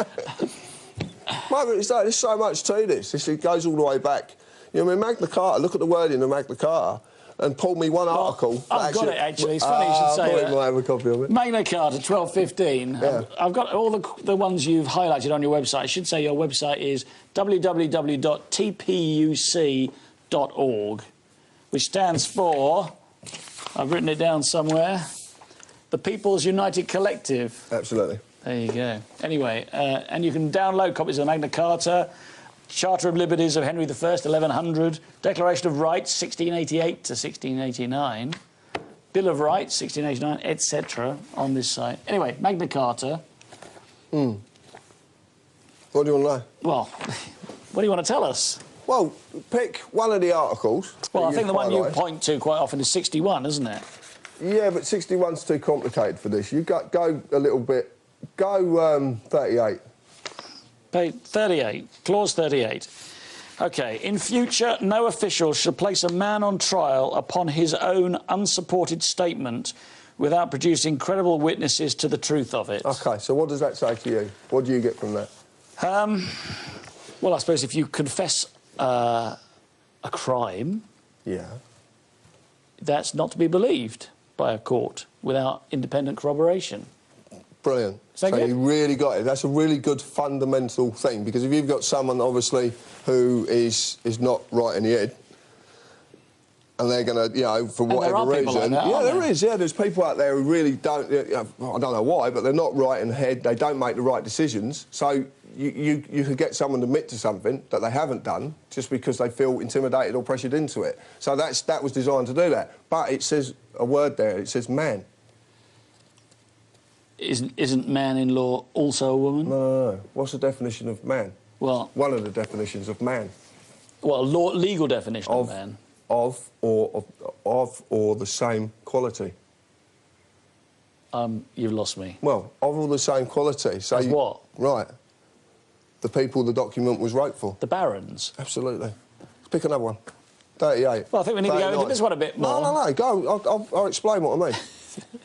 Mate, there's so much to this. It goes all the way back. You know, I mean, Magna Carta, look at the wording of Magna Carta and pull me one article. I've got it, actually. It's funny you should say that. I have a copy of it. Magna Carta, 1215. Yeah. I've got all the ones you've highlighted on your website. I should say your website is www.tpuc.org, which stands for, I've written it down somewhere, the People's United Collective. Absolutely. There you go. Anyway, and you can download copies of Magna Carta, Charter of Liberties of Henry I, 1100, Declaration of Rights, 1688 to 1689, Bill of Rights, 1689, etc., on this site. Anyway, Magna Carta. What do you want to know? Well, what do you want to tell us? Well, pick one of the articles. Well, I think the one you point to quite often is 61, isn't it? Yeah, but 61's too complicated for this. You go a little bit. Go 38. 38, clause 38. OK, in future, no official shall place a man on trial upon his own unsupported statement without producing credible witnesses to the truth of it. OK, so what does that say to you? What do you get from that? Well, I suppose if you confess a crime... Yeah. That's not to be believed by a court without independent corroboration. Brilliant. So you really got it. That's a really good fundamental thing, because if you've got someone, obviously, who is not right in the head, and they're going to, you know, for whatever reason... There is, yeah. There's people out there who really don't... I don't know why, but they're not right in the head. They don't make the right decisions. So you could get someone to admit to something that they haven't done just because they feel intimidated or pressured into it. So that was designed to do that. But it says a word there. It says man. Isn't man in law also a woman? No. What's the definition of man? Well... One of the definitions of man. Well, legal definition of man. Of or the same quality. You've lost me. Well, of all the same quality. So As what? Right. The people the document was wrote for. The barons? Absolutely. Let's pick another one. 38. Well, I think we need to go into this one a bit more. No, go. I'll explain what I mean.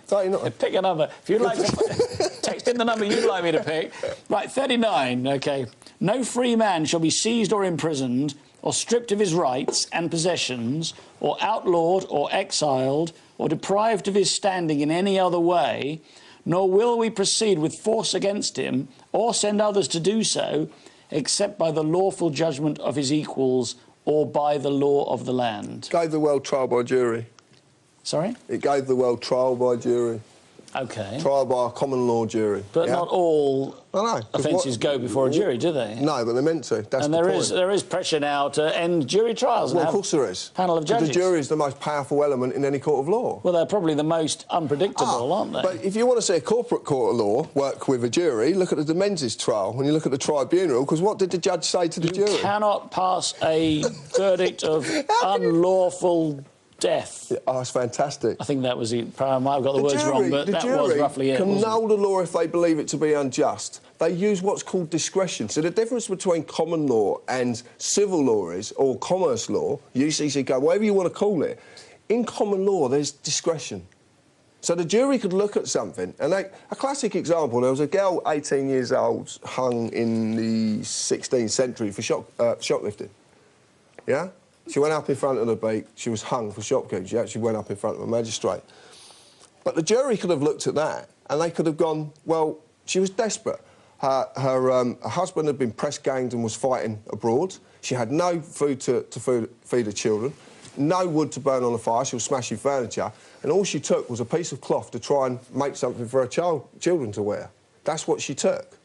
39. Pick a number. If you'd like to text in the number you'd like me to pick. Right, 39, OK. No free man shall be seized or imprisoned or stripped of his rights and possessions or outlawed or exiled or deprived of his standing in any other way, nor will we proceed with force against him or send others to do so, except by the lawful judgment of his equals or by the law of the land. Gave the world trial by jury. Sorry? It gave the world trial by jury. OK. Trial by a common law jury. But not all offences go before a jury, do they? No, but they're meant to. That's and the there point. is pressure now to end jury trials. Well, of course there is. Panel of judges. The jury is the most powerful element in any court of law. Well, they're probably the most unpredictable, aren't they? But if you want to see a corporate court of law work with a jury, look at the Dilligence trial when you look at the tribunal, because what did the judge say to the jury? You cannot pass a verdict of unlawful death. Yeah, oh, it's fantastic. I think that was it. I might have got the words wrong, but that was roughly it. The jury can null the law if they believe it to be unjust. They use what's called discretion. So the difference between common law and civil law is, or commerce law, UCC code, whatever you want to call it, in common law there's discretion. So the jury could look at something, and a classic example, there was a girl, 18 years old, hung in the 16th century for shoplifting. Yeah? She went up in front of the beak, she was hung for shoplifting. She actually went up in front of a magistrate. But the jury could have looked at that, and they could have gone, well, she was desperate. Her husband had been press-ganged and was fighting abroad. She had no food to feed her children, no wood to burn on the fire, she was smashing furniture, and all she took was a piece of cloth to try and make something for her children to wear. That's what she took.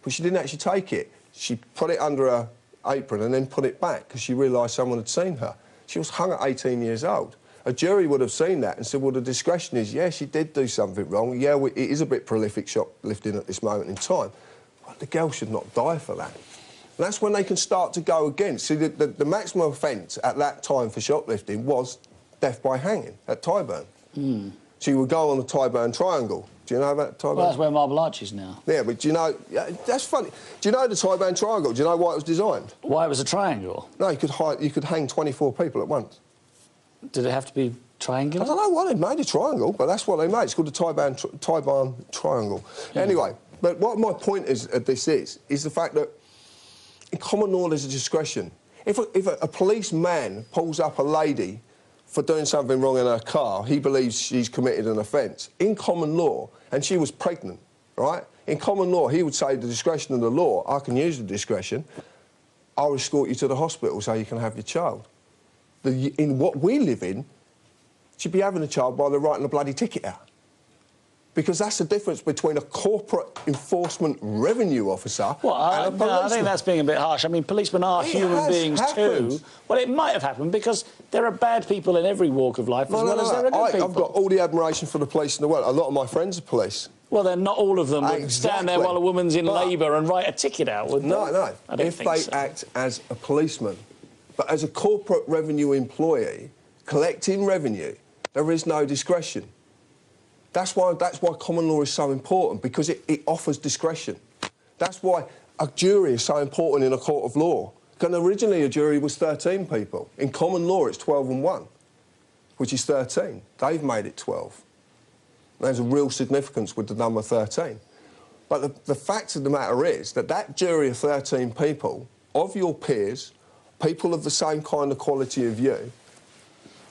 But she didn't actually take it. She put it under her apron and then put it back because she realised someone had seen her. She was hung at 18 years old. A jury would have seen that and said, well, the discretion is, yeah, she did do something wrong. Yeah, it is a bit prolific shoplifting at this moment in time. But the girl should not die for that. And that's when they can start to go against. See, the maximum offence at that time for shoplifting was death by hanging at Tyburn. Mm. So you would go on the Tyburn Triangle. Do you know about Tyburn? Well, that's where Marble Arch is now. Yeah, but do you know... Yeah, that's funny. Do you know the Tyburn Triangle? Do you know why it was designed? Why it was a triangle? No, you could hang 24 people at once. Did it have to be triangular? I don't know why they made a triangle, but that's what they made. It's called the Tyburn Triangle. Yeah. Anyway, but what my point is the fact that in common law there's a discretion. If a policeman pulls up a lady for doing something wrong in her car, he believes she's committed an offence. In common law, and she was pregnant, right? In common law, he would say the discretion of the law, I can use the discretion, I'll escort you to the hospital so you can have your child. In what we live in, she'd be having a child while they're writing a bloody ticket out. Because that's the difference between a corporate enforcement revenue officer and a policeman. No, I think that's being a bit harsh. I mean, policemen are human beings too. Well, it might have happened because there are bad people in every walk of life as well as there are good people. I've got all the admiration for the police in the world. A lot of my friends are police. Well, then not all of them would stand there while a woman's in labour and write a ticket out, would they? No. If they act as a policeman, but as a corporate revenue employee, collecting revenue, there is no discretion. That's why common law is so important, because it offers discretion. That's why a jury is so important in a court of law. Because originally a jury was 13 people. In common law it's 12 and 1, which is 13. They've made it 12. There's a real significance with the number 13. But the fact of the matter is that jury of 13 people, of your peers, people of the same kind of quality of you,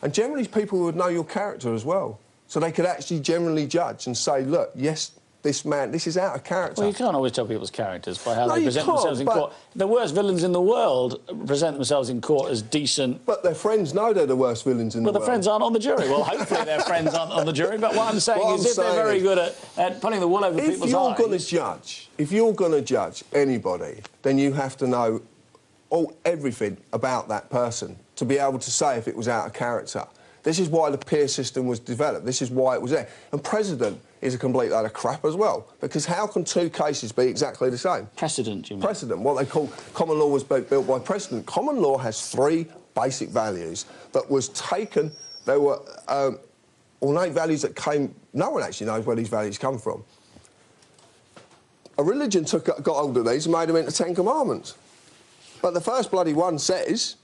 and generally people who would know your character as well. So they could actually generally judge and say, look, yes, this man, this is out of character. Well, you can't always tell people's characters by how they present themselves in court. The worst villains in the world present themselves in court as decent. But their friends know they're the worst villains in the world. Well, the friends aren't on the jury. Well, hopefully their friends aren't on the jury. But what I'm saying is if they're very good at putting the wool over people's eyes... If you're going to judge anybody, then you have to know everything about that person to be able to say if it was out of character. This is why the peer system was developed. This is why it was there. And precedent is a complete load of crap as well, because how can two cases be exactly the same? Precedent, you mean? Precedent, what they call common law was built by precedent. Common law has 3 basic values that was taken. They were ornate values that came... No one actually knows where these values come from. A religion got hold of these and made them into 10 commandments. But the first bloody one says,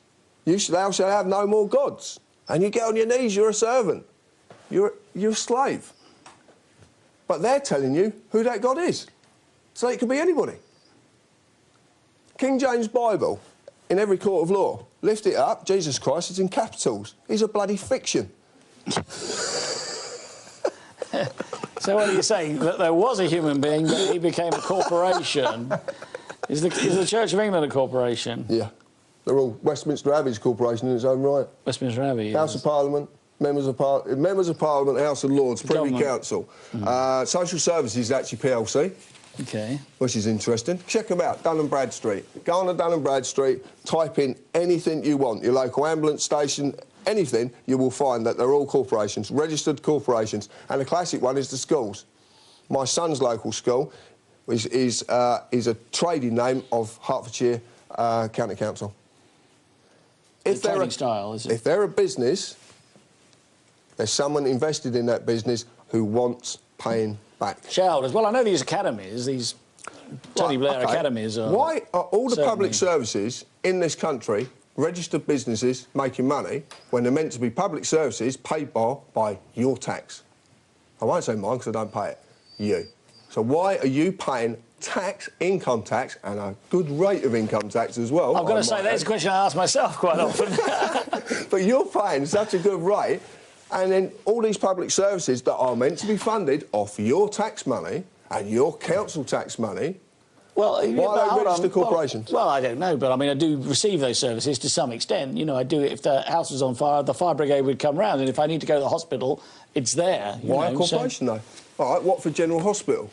thou shalt have no more gods. And you get on your knees, you're a servant. You're a slave. But they're telling you who that God is. So it could be anybody. King James Bible, in every court of law, lift it up, Jesus Christ, it's in capitals. He's a bloody fiction. So what are you saying? That there was a human being, but he became a corporation. Is the Church of England a corporation? Yeah. They're all Westminster Abbey's corporation in its own right. Westminster Abbey, yes. House of Parliament, Members of Parliament, House of Lords, Privy Council. Social Services is actually PLC. OK. Which is interesting. Check them out, Dun & Bradstreet. Go on to Dun & Bradstreet, type in anything you want, your local ambulance station, anything, you will find that they're all corporations, registered corporations. And the classic one is the schools. My son's local school is a trading name of Hertfordshire County Council. If they're a business, There's someone invested in that business who wants paying back. Shareholders. Well, I know these academies, these Tony Blair academies are... Why are all the certainly... public services in this country registered businesses making money when they're meant to be public services paid by your tax? I won't say mine because I don't pay it. You. So why are you paying tax, income tax, and a good rate of income tax as well? I've got to say, that's a question I ask myself quite often. But you're paying such a good rate, and then all these public services that are meant to be funded off your tax money and your council tax money, well, why are they registered corporations? Well, I don't know, but I mean, I do receive those services to some extent. You know, I do it if the house was on fire, the fire brigade would come round, and if I need to go to the hospital, it's there. Why a corporation, though? All right, Watford General Hospital.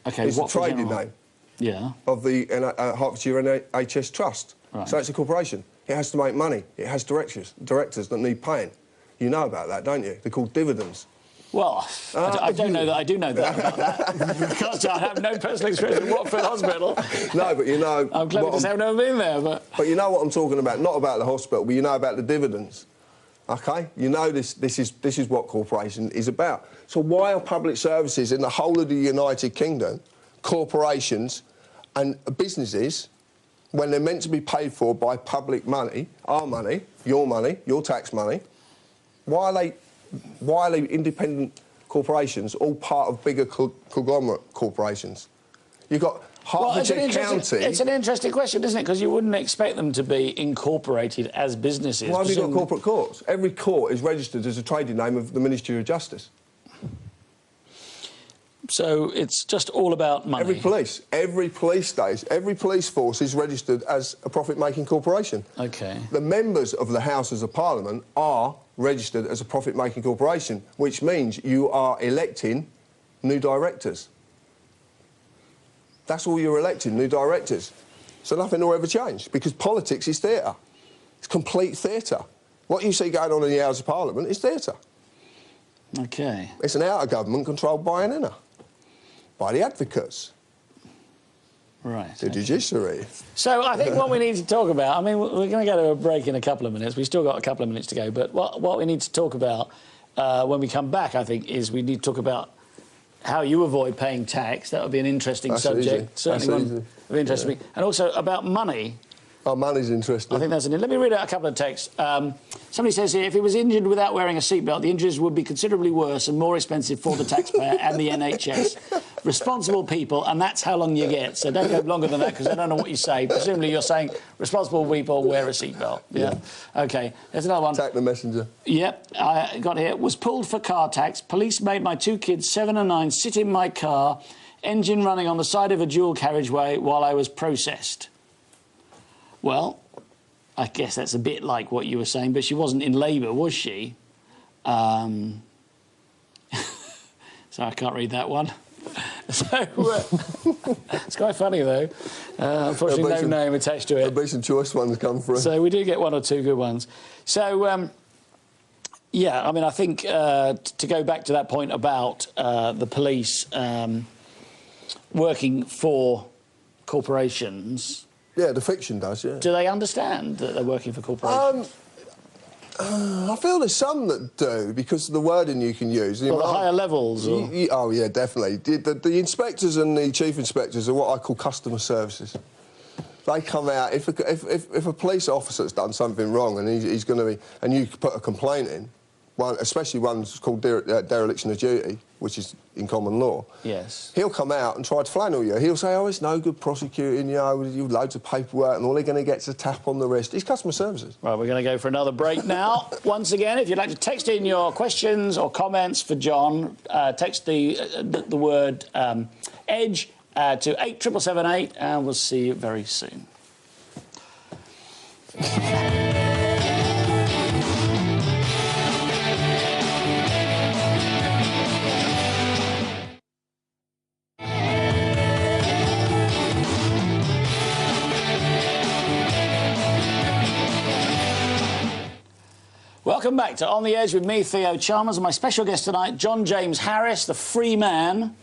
Okay, it's the trading name. Yeah. Of the Hertfordshire NHS Trust. Right. So it's a corporation. It has to make money. It has directors that need paying. You know about that, don't you? They're called dividends. Well, I don't know that I do know that about that because I have no personal experience at Watford Hospital. No, but you know... I'm clever to say I've never been there, but... But you know what I'm talking about, not about the hospital, but you know about the dividends, OK? You know this is what corporation is about. So why are public services in the whole of the United Kingdom, corporations and businesses, when they're meant to be paid for by public money, our money, your tax money, why are they independent corporations, all part of bigger conglomerate corporations? You've got Hertfordshire County... It's an interesting question, isn't it? Because you wouldn't expect them to be incorporated as businesses. Why have you got corporate courts? Every court is registered as a trading name of the Ministry of Justice. So it's just all about money. Every police force is registered as a profit-making corporation. OK. The members of the Houses of Parliament are registered as a profit-making corporation, which means you are electing new directors. That's all you're electing, new directors. So nothing will ever change, because politics is theatre. It's complete theatre. What you see going on in the House of Parliament is theatre. OK. It's an outer government controlled by an inner. By the advocates. Right. The judiciary. So I think what we need to talk about, I mean, we're going to go to a break in a couple of minutes. We've still got a couple of minutes to go, but what we need to talk about when we come back, I think, is we need to talk about how you avoid paying tax. That would be an interesting subject. Easy. Certainly one of interest to me. And also about money. Oh, money's interesting. I think that's it. Let me read out a couple of texts. Somebody says here, if he was injured without wearing a seatbelt, the injuries would be considerably worse and more expensive for the taxpayer and the NHS. Responsible people, and that's how long you get. So don't go longer than that, because I don't know what you say. Presumably you're saying responsible people wear a seatbelt. Yeah. OK, there's another one. Attack the messenger. Yep, I got here. Was pulled for car tax. Police made my two kids, 7 and 9, sit in my car, engine running on the side of a dual carriageway while I was processed. Well, I guess that's a bit like what you were saying, but she wasn't in labour, was she? So I can't read that one. So it's quite funny, though. Unfortunately, no name attached to it. There'll be some choice ones come through. So we do get one or two good ones. So, yeah, I mean, I think to go back to that point about the police working for corporations... Yeah, the fiction does, yeah. Do they understand that they're working for corporations? I feel there's some that do, because of the wording you can use. Well, the higher levels? Or... Oh, yeah, definitely. The inspectors and the chief inspectors are what I call customer services. They come out, if a police officer's done something wrong and he's going to be... And you put a complaint in, especially one's called dereliction of duty, which is in common law. Yes. He'll come out and try to flannel you. He'll say, oh, it's no good prosecuting you, you've loads of paperwork, and all they're going to get is a tap on the wrist. It's customer services. Right, we're going to go for another break now. Once again, if you'd like to text in your questions or comments for John, text the word EDGE to 87778, and we'll see you very soon. Welcome back to On the Edge with me, Theo Chalmers, and my special guest tonight, John James Harris, the free man.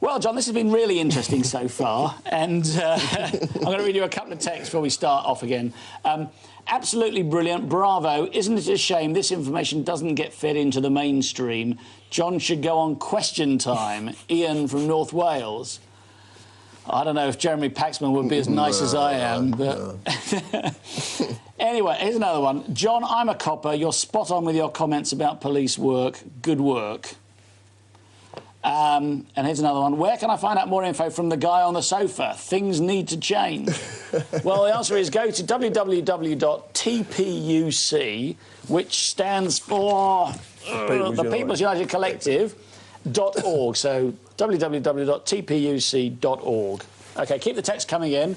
Well, John, this has been really interesting so far, and I'm going to read you a couple of texts before we start off again. Absolutely brilliant, bravo. Isn't it a shame this information doesn't get fed into the mainstream? John should go on Question Time. Ian from North Wales. I don't know if Jeremy Paxman would be as nice as I am, but... Anyway, here's another one. John, I'm a copper. You're spot on with your comments about police work. Good work. And here's another one. Where can I find out more info from the guy on the sofa? Things need to change. Well, the answer is go to www.tpuc, which stands for the People's United Collective.org. So www.tpuc.org. OK, keep the text coming in.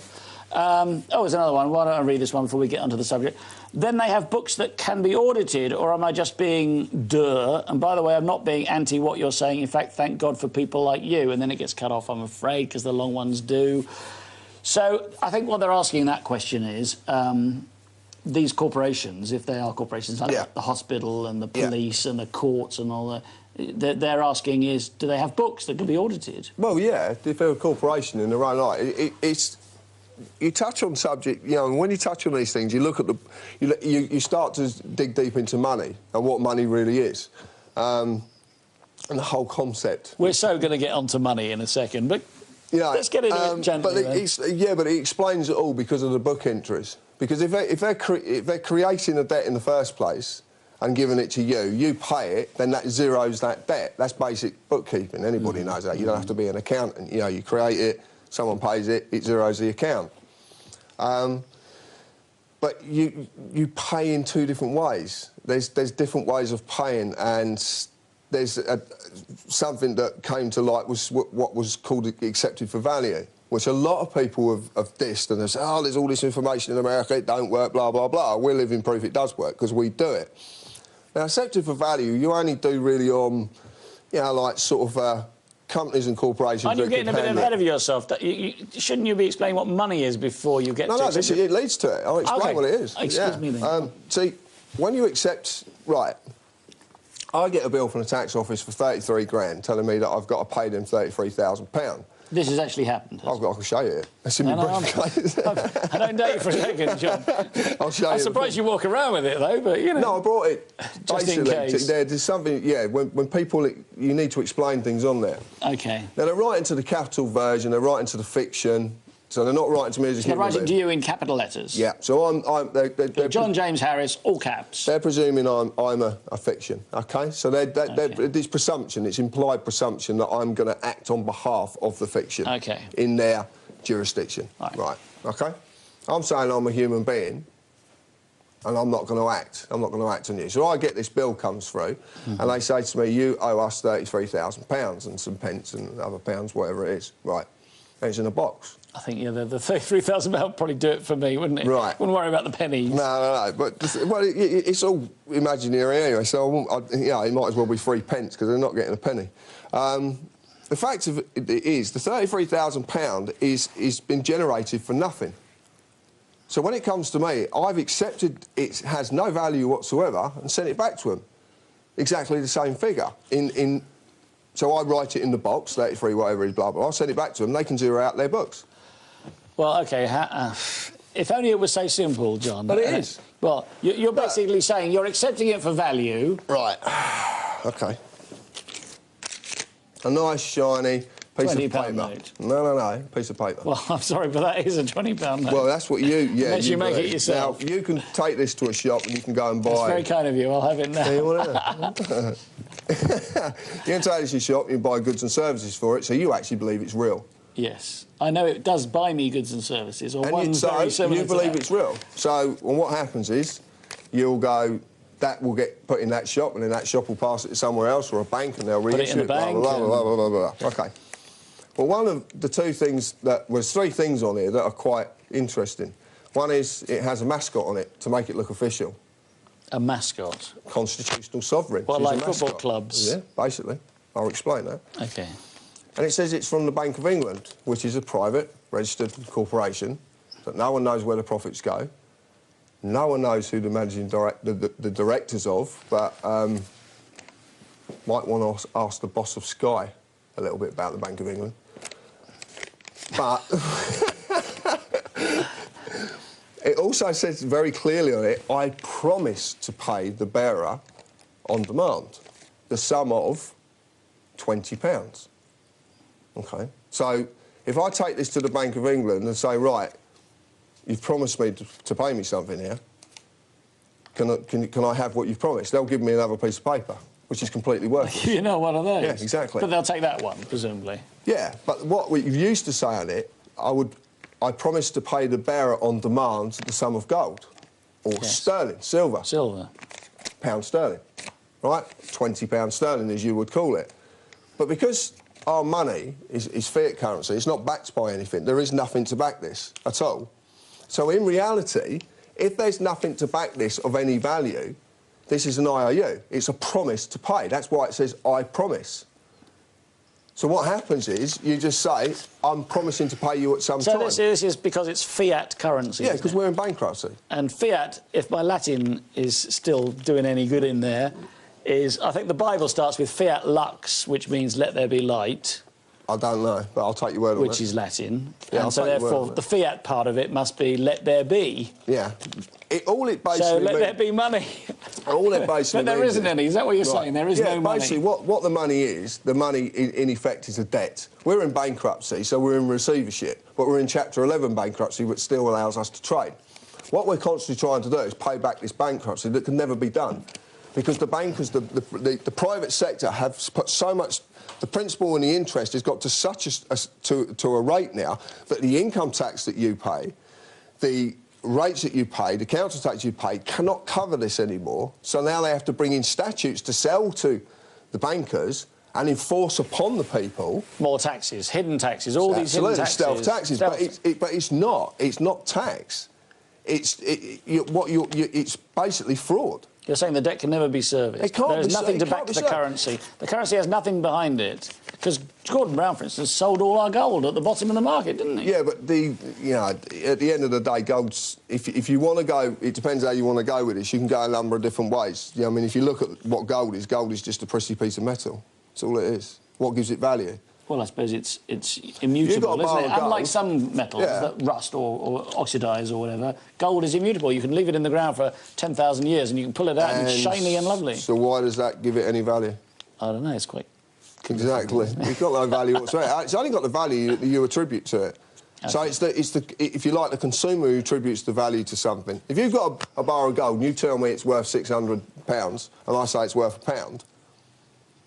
There's another one. Why don't I read this one before we get onto the subject? Then they have books that can be audited, or am I just being duh? And by the way, I'm not being anti what you're saying. In fact, thank God for people like you. And then it gets cut off, I'm afraid, because the long ones do. So I think what they're asking that question is, these corporations, if they are corporations, like the hospital and the police and the courts and all that, they're asking is, do they have books that can be audited? Well, yeah, if they're a corporation in their own right, it's... You touch on subject, you know, and when you touch on these things, you look at the... You start to dig deep into money and what money really is. And the whole concept. We're so going to get onto money in a second, but let's get into it gently. But it explains it all because of the book entries. Because if they're creating a debt in the first place and giving it to you, you pay it, then that zeroes that debt. That's basic bookkeeping. Anybody knows that. You don't have to be an accountant. You know, you create it, someone pays it, it zeroes the account. But you pay in two different ways. There's different ways of paying, and there's something that came to light was what was called accepted for value, which a lot of people have dissed, and they say, oh, there's all this information in America, it don't work, blah, blah, blah. We're living proof it does work, because we do it. Now, accepted for value, you only do really on, you know, like sort of... companies and corporations... Aren't you getting a bit ahead of yourself? Shouldn't you be explaining what money is before you get to... No, it leads to it. I'll explain what it is. Excuse me then. See, when you accept... Right, I get a bill from the tax office for 33 grand telling me that I've got to pay them £33,000. This has actually happened. I can show you it. It's in my briefcase. I don't doubt you for a second, John. I'll show you. I'm surprised you walk around with it, though, but, you know... No, I brought it just in case. There's something, yeah, when people... You need to explain things on there. OK. Now, they're writing to the capital version, they're writing to the fiction, so they're not writing to me as a human being. They're writing to you in capital letters? Yeah, so they're John James Harris, all caps. They're presuming I'm a fiction, OK? So it's presumption, it's implied presumption that I'm going to act on behalf of the fiction in their jurisdiction. Right, OK? I'm saying I'm a human being, and I'm not going to act. I'm not going to act on you. So I get this bill comes through, and they say to me, you owe us £33,000 and some pence and other pounds, whatever it is. Right, and it's in a box. I think, yeah, the £33,000 would probably do it for me, wouldn't it? Right. Wouldn't worry about the pennies. No. But, well, it's all imaginary anyway, so it might as well be 3 pence, because they're not getting a penny. The fact of it is, the £33,000 is been generated for nothing. So when it comes to me, I've accepted it has no value whatsoever and sent it back to them. Exactly the same figure. So I write it in the box, 33, whatever it is, blah, blah, blah. I send it back to them, they can zero out their books. Well, OK, if only it was so simple, John. But it is. Well, you're basically saying you're accepting it for value. Right. OK. A nice, shiny piece of paper. Note. No, piece of paper. Well, I'm sorry, but that is a £20 note. Well, that's what Unless you make it yourself. Now, you can take this to a shop and you can go and buy... That's very kind of you. I'll have it now. You want it? You can take this to a shop and you buy goods and services for it, so you actually believe it's real. Yes. I know it does buy me goods and services, or one very similar you believe it's real. So what happens is you'll go... That will get put in that shop, and then that shop will pass it to somewhere else or a bank, and they'll reissue it. Put it in the bank. Blah, blah, blah, blah, blah, blah. OK. Well, one of the two things that... There's 3 things on here that are quite interesting. One is it has a mascot on it to make it look official. A mascot? Constitutional sovereign. Well, like football clubs? Yeah, basically. I'll explain that. OK. And it says it's from the Bank of England, which is a private, registered corporation, that no one knows where the profits go. No one knows who the managing the directors of, but might want to ask the boss of Sky. a little bit about the Bank of England. But it also says very clearly on it, I promise to pay the bearer on demand the sum of £20. OK? So if I take this to the Bank of England and say, right, you've promised me to pay me something here, can I have what you've promised? They'll give me another piece of paper, which is completely worthless. You know, one of those. Yeah, exactly. But they'll take that one, presumably. Yeah, but what we used to say on it, I promise to pay the bearer on demand the sum of gold, or sterling, silver. Silver. Pound sterling, right? £20 sterling, as you would call it. But because our money is fiat currency, it's not backed by anything. There is nothing to back this at all. So in reality, if there's nothing to back this of any value, this is an IOU. It's a promise to pay. That's why it says, I promise. So what happens is, you just say, I'm promising to pay you at some time. So this is because it's fiat currency, yeah, because we're in bankruptcy. And fiat, if my Latin is still doing any good in there, is, I think the Bible starts with fiat lux, which means let there be light. I don't know, but I'll take your word on it. Which is Latin. Yeah, and so therefore the fiat part of it must be let there be. Yeah. All it basically so let there be money. All it basically But there isn't any, is that what you're saying? There is no money? Basically what the money is, the money in effect is a debt. We're in bankruptcy, so we're in receivership, but we're in Chapter 11 bankruptcy, which still allows us to trade. What we're constantly trying to do is pay back this bankruptcy that can never be done. Because the bankers, the private sector have put so much, the principal and the interest has got to such a rate now that the income tax that you pay, the rates that you pay, the council tax you pay, cannot cover this anymore. So now they have to bring in statutes to sell to the bankers and enforce upon the people. More taxes, hidden taxes, all these hidden taxes. Stealth taxes, but it's not tax. It's basically fraud. You're saying the debt can never be serviced. It can't There's be, nothing to back the currency. The currency has nothing behind it. Because Gordon Brown, for instance, sold all our gold at the bottom of the market, didn't he? Yeah, but at the end of the day, gold's, if you want to go, it depends how you want to go with this. You can go a number of different ways. You know, I mean, if you look at what gold is just a pressy piece of metal. That's all it is. What gives it value? Well, I suppose it's immutable, isn't it? Unlike some metals that rust or oxidise or whatever, gold is immutable. You can leave it in the ground for 10,000 years and you can pull it out and it's shiny and lovely. So why does that give it any value? I don't know, it's quite... Exactly. It's got no value whatsoever. It's only got the value that you attribute to it. Okay. So it's if you like, the consumer who attributes the value to something. If you've got a bar of gold and you tell me it's worth £600 and I say it's worth £1,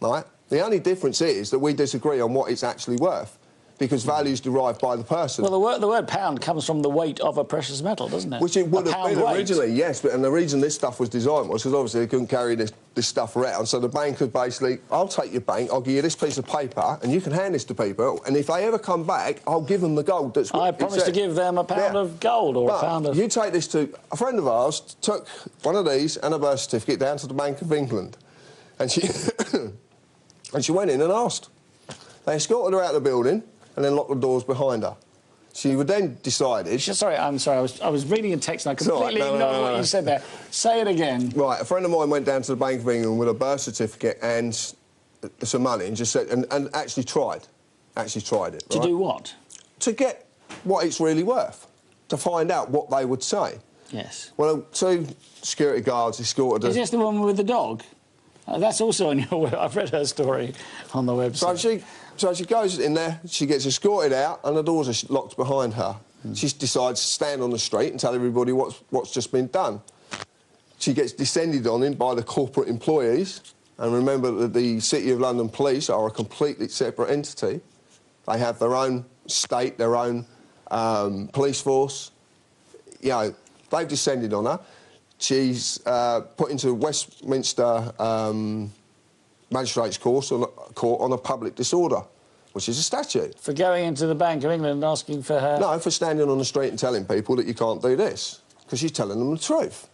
right? The only difference is that we disagree on what it's actually worth, because value is derived by the person. Well, the word pound comes from the weight of a precious metal, doesn't it? Which it would have been originally, yes, and the reason this stuff was designed was because obviously they couldn't carry this stuff around, so the bank could basically, I'll take your bank, I'll give you this piece of paper, and you can hand this to people, and if they ever come back, I'll give them the gold that's... I promise to give them a pound of gold, or a pound of... You take this to... A friend of ours took one of these and a birth certificate down to the Bank of England, and she... And she went in and asked. They escorted her out of the building and then locked the doors behind her. She would then decided... Sorry, I'm sorry. I was reading a text and I completely ignored what you said there. Say it again. Right, a friend of mine went down to the Bank of England with a birth certificate and some money and just said... And actually tried. Actually tried it, To do what? To get what it's really worth. To find out what they would say. Yes. Well, two security guards escorted her... Is this the woman with the dog? That's also on your web. I've read her story on the website. So she goes in there, she gets escorted out, and the doors are locked behind her. She decides to stand on the street and tell everybody what's just been done. She gets descended on by the corporate employees, and remember that the City of London Police are a completely separate entity. They have their own state, their own police force. You know, they've descended on her. She's put into Westminster Magistrates Court on a public disorder, which is a statute. For going into the Bank of England and asking for her... No, for standing on the street and telling people that you can't do this, because she's telling them the truth.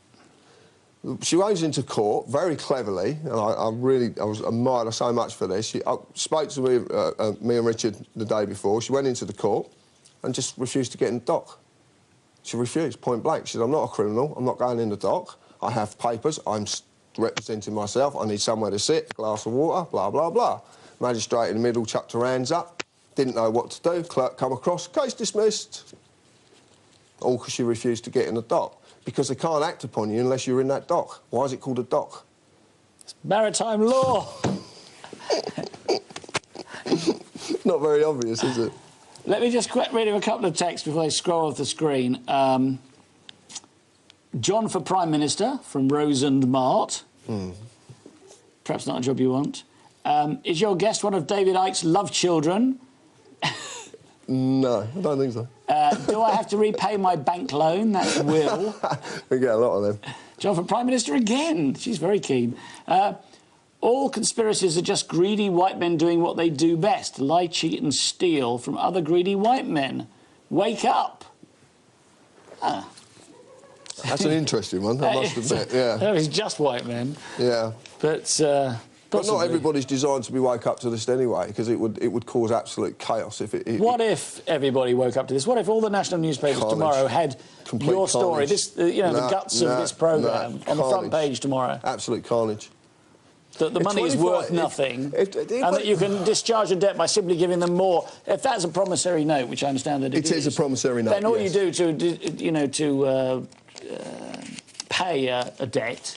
She goes into court very cleverly, and I admired her so much for this. She spoke to me and Richard the day before. She went into the court and just refused to get in the dock. She refused, point blank. She said, I'm not a criminal, I'm not going in the dock. I have papers, I'm representing myself, I need somewhere to sit, a glass of water, blah, blah, blah. Magistrate in the middle chucked her hands up, didn't know what to do. Clerk come across, case dismissed. All because she refused to get in the dock. Because they can't act upon you unless you're in that dock. Why is it called a dock? It's maritime law. Not very obvious, is it? Let me just read you a couple of texts before they scroll off the screen. John for Prime Minister from Rosand Mart. Perhaps not a job you want. Is your guest one of David Icke's love children? No, I don't think so. Do I have to repay my bank loan? That's Will. We get a lot of them. John for Prime Minister again. She's very keen. All conspiracies are just greedy white men doing what they do best. Lie, cheat and steal from other greedy white men. Wake up. Ah. That's an interesting one, I must admit, yeah. No, it's just white men. Yeah. But not everybody's designed to be woke up to this anyway, because it would cause absolute chaos if it... What if everybody woke up to this? What if all the national newspapers tomorrow had your story, this, the guts of this programme on the front page tomorrow? Absolute carnage. That the money is worth nothing, and that you can discharge a debt by simply giving them more. If that's a promissory note, which I understand that it is a promissory note, then all you do to pay a debt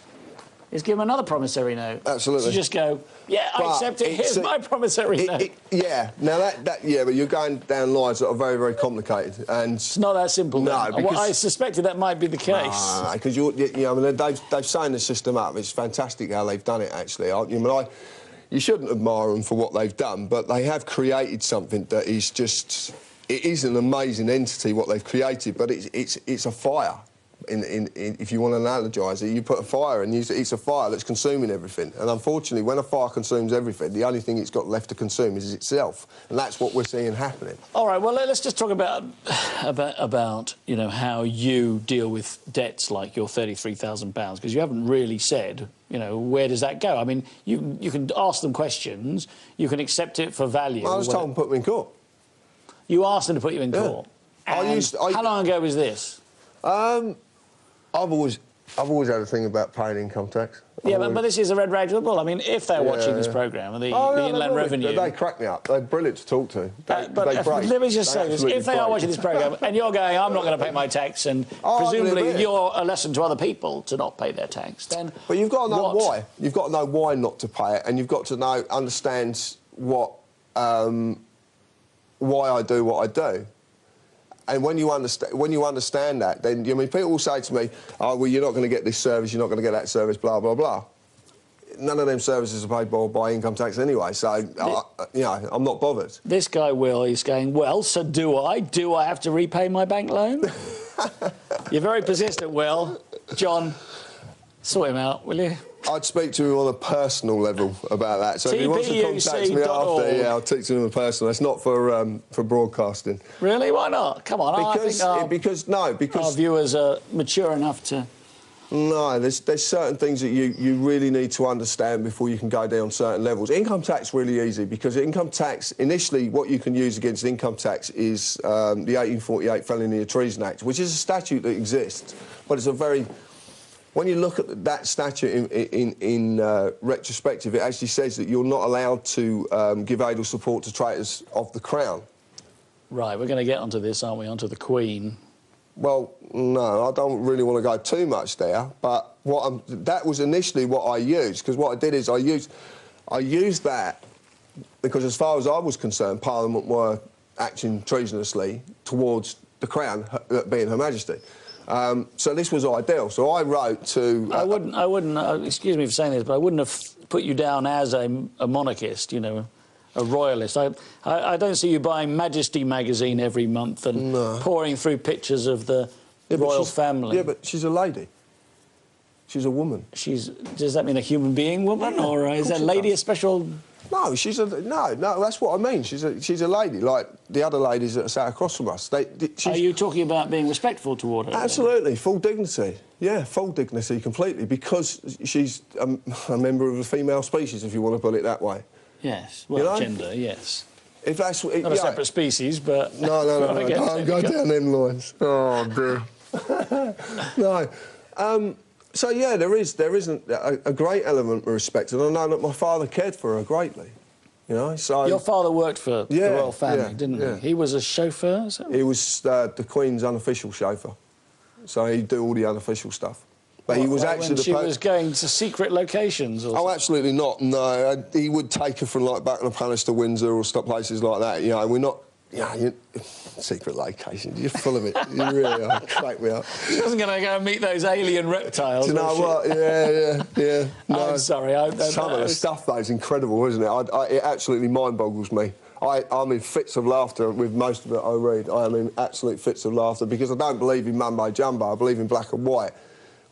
is give them another promissory note. Absolutely. So just go, yeah, I accept it. Here's my promissory note. Yeah. Now yeah, but you're going down lines that are very, very complicated, and it's not that simple. No, because I suspected that might be the case. Because they've signed the system up. It's fantastic how they've done it. Actually, you shouldn't admire them for what they've done, but they have created something that is just. It is an amazing entity what they've created, but it's a fire. If you want to analogise it, you put a fire and it's a fire that's consuming everything. And unfortunately, when a fire consumes everything, the only thing it's got left to consume is itself. And that's what we're seeing happening. All right, well, let's just talk about how you deal with debts like your £33,000, because you haven't really said, where does that go? I mean, you can ask them questions, you can accept it for value. Well, I was told them to put me in court. You asked them to put you in court? And how long ago was this? I've always had a thing about paying income tax. Yeah, but this is a red rag to the bull. I mean, if they're watching this programme, and the Inland Revenue... They crack me up. They're brilliant to talk to. Let me just say this. If they are watching this programme and you're going, I'm not going to pay my tax, and presumably you're a lesson to other people to not pay their tax, then... But you've got to know why. You've got to know why not to pay it, and you've got to understand what... why I do what I do. And when you understand that, then people will say to me, "Oh, well, you're not going to get this service, you're not going to get that service, blah blah blah." None of them services are paid by income tax anyway, so I'm not bothered. This guy Will is going, well, so do I? Do I have to repay my bank loan? You're very persistent, Will. John, sort him out, will you? I'd speak to him on a personal level about that. So if he wants to contact me after, I'll speak to him on a personal. It's not for broadcasting. Really? Why not? Come on. Because our viewers are mature enough to... No, there's certain things that you really need to understand before you can go down certain levels. Income tax really easy, because income tax, initially what you can use against income tax is the 1848 Felony of Treason Act, which is a statute that exists, but it's a very... When you look at that statute in retrospective, it actually says that you're not allowed to give aid or support to traitors of the Crown. Right, we're going to get onto this, aren't we, onto the Queen? Well, no, I don't really want to go too much there, but that was initially what I used, because what I did is I used that because, as far as I was concerned, Parliament were acting treasonously towards the Crown, being Her Majesty. So this was ideal. So I wrote to... I wouldn't, excuse me for saying this, but I wouldn't have put you down as a monarchist, a royalist. I don't see you buying Majesty magazine every month and pouring through pictures of the royal family. Yeah, but she's a lady. She's a woman. Does that mean a human being woman, or is that lady a special... No, no, that's what I mean. She's a lady, like the other ladies that sat across from us. Are you talking about being respectful toward her? Absolutely, then? Full dignity. Yeah, full dignity completely, because she's a member of a female species, if you want to put it that way. Yes, well, gender, yes. If that's not a separate species, but no, don't go down them lines. Oh dear. No. So yeah, there is a great element of respect, and I know that my father cared for her greatly. You know, so... Your father worked for the royal family, didn't he? He was a chauffeur? So? He was the Queen's unofficial chauffeur. So he'd do all the unofficial stuff. But he was actually when she was going to secret locations? Or oh, absolutely not, no. He would take her from, like, Buckingham Palace to Windsor or stuff, places like that. You know, we're not... secret locations, you're full of it. You really are. Crack me up. She wasn't going to go and meet those alien reptiles. Do you know what? Yeah. No. I'm sorry. Some of the stuff, though, is incredible, isn't it? It absolutely mind-boggles me. I'm in fits of laughter with most of it I read. I am in absolute fits of laughter because I don't believe in mumbo-jumbo. I believe in black and white,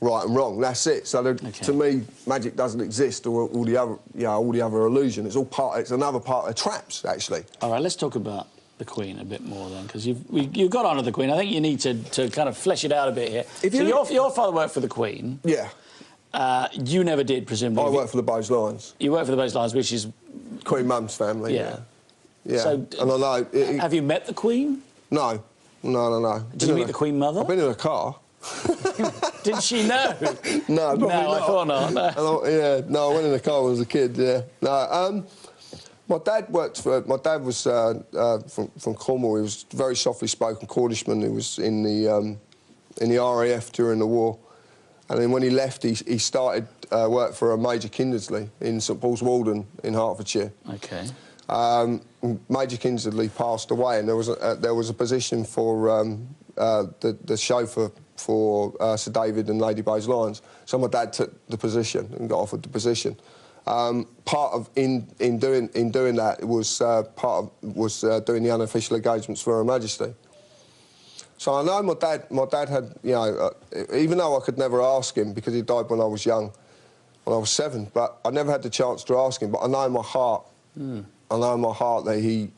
right and wrong. That's it. So to me, magic doesn't exist, or all the other illusion. It's all part. It's another part of traps, actually. All right, let's talk about the Queen a bit more then, because you've got on to the Queen. I think you need to kind of flesh it out a bit here. Your father worked for the Queen. Yeah. You never did, presumably. I worked for the Bowes Lions. You worked for the Bowes Lions, which is... Queen Mum's family, yeah. So, and I know... have you met the Queen? No. Did you meet the Queen Mother? I've been in a car. Did she know? No, probably not. I thought not, no. No, I went in a car when I was a kid, yeah. No, my dad worked for... My dad was from Cornwall. He was a very softly spoken Cornishman. He was in the RAF during the war. And then when he left, he started work for Major Kindersley in St Paul's Walden in Hertfordshire. OK. Major Kindersley passed away, and there was a position for the chauffeur for Sir David and Lady Bowes Lions. So my dad took the position and got offered the position. Part of in doing that was doing the unofficial engagements for Her Majesty. So I know my dad had, you know, even though I could never ask him because he died when I was young, when I was 7, but I never had the chance to ask him. But I know in my heart, I know in my heart that he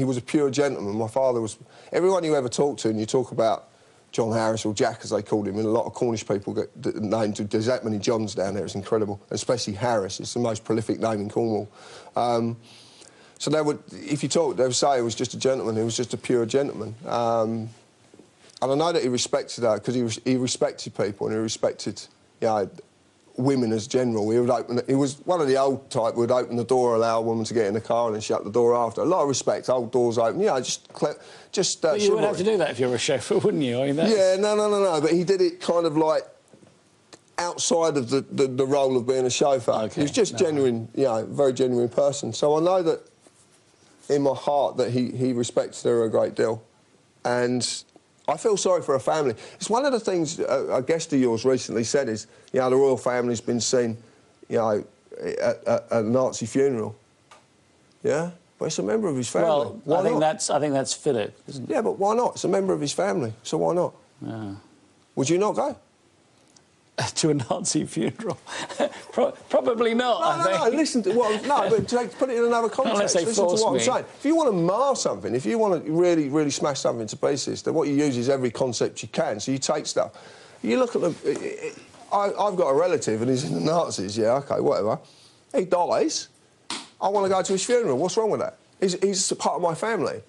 was a pure gentleman. My father was... Everyone you ever talk to, and you talk about John Harris, or Jack, as they called him, and a lot of Cornish people get named... There's that many Johns down there, it's incredible. Especially Harris, it's the most prolific name in Cornwall. So they would... If you talk, they would say he was just a gentleman, he was just a pure gentleman. And I know that he respected that, because he respected people, and he respected, you know, women as general. He was one of the old type who would open the door, allow a woman to get in the car, and then shut the door after. A lot of respect, old doors open, you know, just but you would have to do that if you were a chauffeur, wouldn't you? I mean, yeah, no, but he did it kind of like outside of the role of being a chauffeur. Okay. He was just genuine, you know, very genuine person. So I know that in my heart that he respected her a great deal. And I feel sorry for her family. It's one of the things a guest of yours recently said is, you know, the royal family's been seen, you know, at a Nazi funeral. Yeah? But it's a member of his family. Well, I think that's Philip, isn't it? Yeah, but why not? It's a member of his family, so why not? Yeah. Would you not go? To a Nazi funeral? Probably not, No, listen to... Well, no, but to put it in another context, listen to what I'm saying. If you want to mar something, if you want to really, really smash something to pieces, then what you use is every concept you can. So you take stuff. You look at the... I've got a relative and he's in the Nazis, yeah, OK, whatever. He dies. I want to go to his funeral. What's wrong with that? He's part of my family.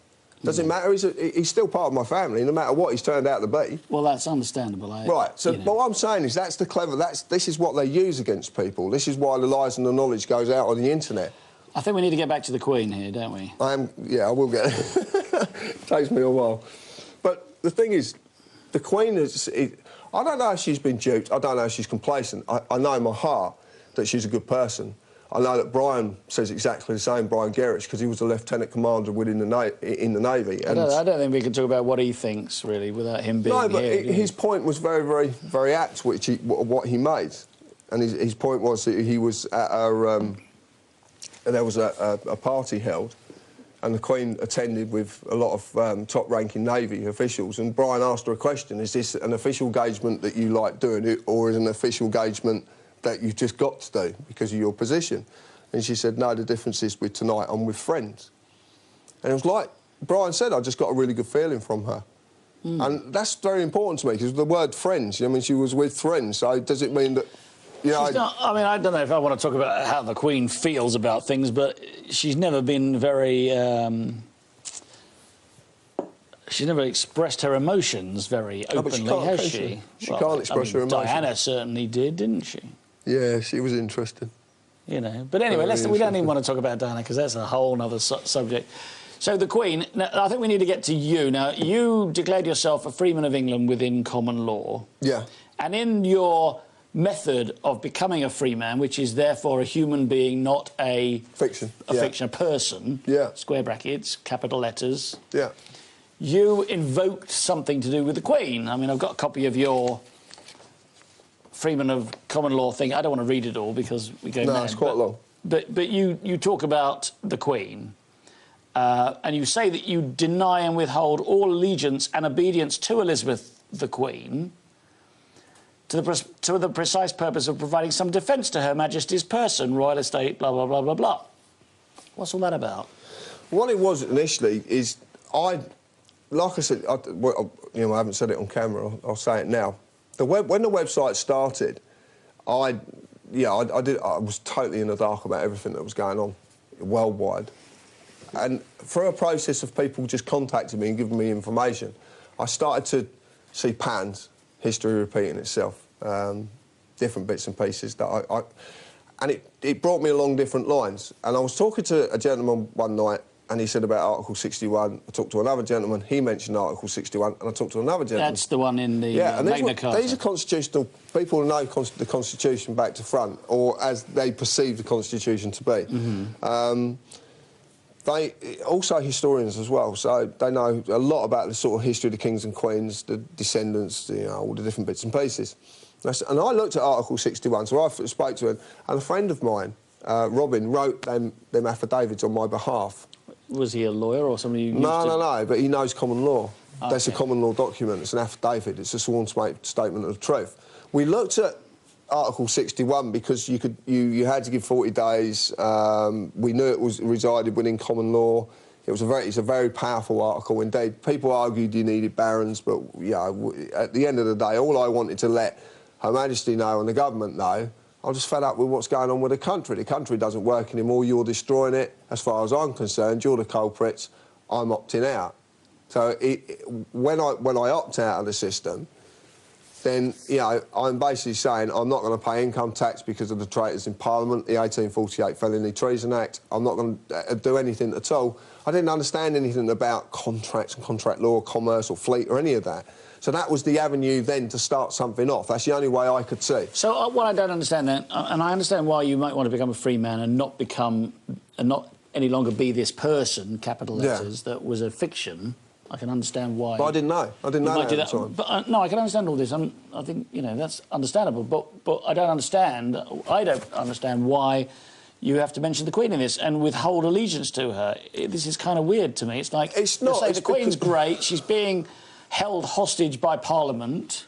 Doesn't matter, he's still part of my family, no matter what he's turned out to be. Well, that's understandable. Right, so but what I'm saying is that's the clever... This is what they use against people. This is why the lies and the knowledge goes out on the internet. I think we need to get back to the Queen here, don't we? Yeah, I will get it. Takes me a while. But the thing is, the Queen is... I don't know if she's been duped. I don't know if she's complacent. I know in my heart that she's a good person. I know that Brian says exactly the same, Brian Gerrich, because he was a lieutenant commander within in the Navy. And I don't think we can talk about what he thinks, really, without him being here. No, but here, his point was very, very, very apt, what he made. And his point was that he was at there was a party held, and the Queen attended with a lot of top-ranking Navy officials, and Brian asked her a question, is this an official engagement that you like doing it, or is it an official engagement that you've just got to do because of your position? And she said, no, the difference is with tonight, I'm with friends. And it was like Brian said, I just got a really good feeling from her. And that's very important to me, because the word friends, I mean, she was with friends, so does it mean that... You know, I mean, I don't know if I want to talk about how the Queen feels about things, but she's never been very... She's never expressed her emotions very openly, has she? She can't express her emotions. Diana certainly did, didn't she? Yeah, she was interesting. you know. But anyway, we don't even want to talk about Diana because that's a whole other subject. So the Queen, now, I think we need to get to you. Now, you declared yourself a freeman of England within common law. Yeah. And in your method of becoming a free man, which is therefore a human being, not a... Fiction. A person. Yeah. Square brackets, capital letters. Yeah. You invoked something to do with the Queen. I mean, I've got a copy of your freeman of common law thing. I don't want to read it all because we go mad. No, it's quite long. But you talk about the Queen. And you say that you deny and withhold all allegiance and obedience to Elizabeth the Queen to the precise purpose of providing some defence to Her Majesty's person, royal estate, blah, blah, blah, blah, blah. What's all that about? What it was initially is like I said, I haven't said it on camera, I'll say it now. When the website started, I was totally in the dark about everything that was going on worldwide. And through a process of people just contacting me and giving me information, I started to see patterns, history repeating itself, different bits and pieces that and it brought me along different lines. And I was talking to a gentleman one night, and he said about Article 61. I talked to another gentleman, he mentioned Article 61, and I talked to another gentleman. That's the one in the Magna Carta. These are constitutional... People who know the Constitution back to front, or as they perceive the Constitution to be. Mm-hmm. They also historians as well, so they know a lot about the sort of history of the kings and queens, the descendants, you know, all the different bits and pieces. And I looked at Article 61, so I spoke to him, and a friend of mine, Robin, wrote them affidavits on my behalf. Was he a lawyer or somebody you No, but he knows common law. Okay. That's a common law document. It's an affidavit. It's a sworn statement of truth. We looked at Article 61 because you had to give 40 days. We knew it resided within common law. It's a very powerful article indeed. People argued you needed barons, but yeah, at the end of the day, all I wanted to let Her Majesty know and the government know, I'm just fed up with what's going on with the country. The country doesn't work anymore. You're destroying it. As far as I'm concerned, you're the culprits. I'm opting out. So when I opt out of the system, then, you know, I'm basically saying I'm not going to pay income tax because of the traitors in Parliament, the 1848 Felony Treason Act. I'm not going to do anything at all. I didn't understand anything about contracts and contract law, commerce or fleet or any of that. So that was the avenue then to start something off. That's the only way I could see. So what I don't understand then, and I understand why you might want to become a free man and not any longer be this person, capital letters, that was a fiction. I can understand why. But I didn't know. I didn't know that at the time. But no, I can understand all this. I think, you know, that's understandable. But I don't understand why you have to mention the Queen in this and withhold allegiance to her. This is kind of weird to me. It's like it's not. Say the Queen's great. She's being held hostage by Parliament.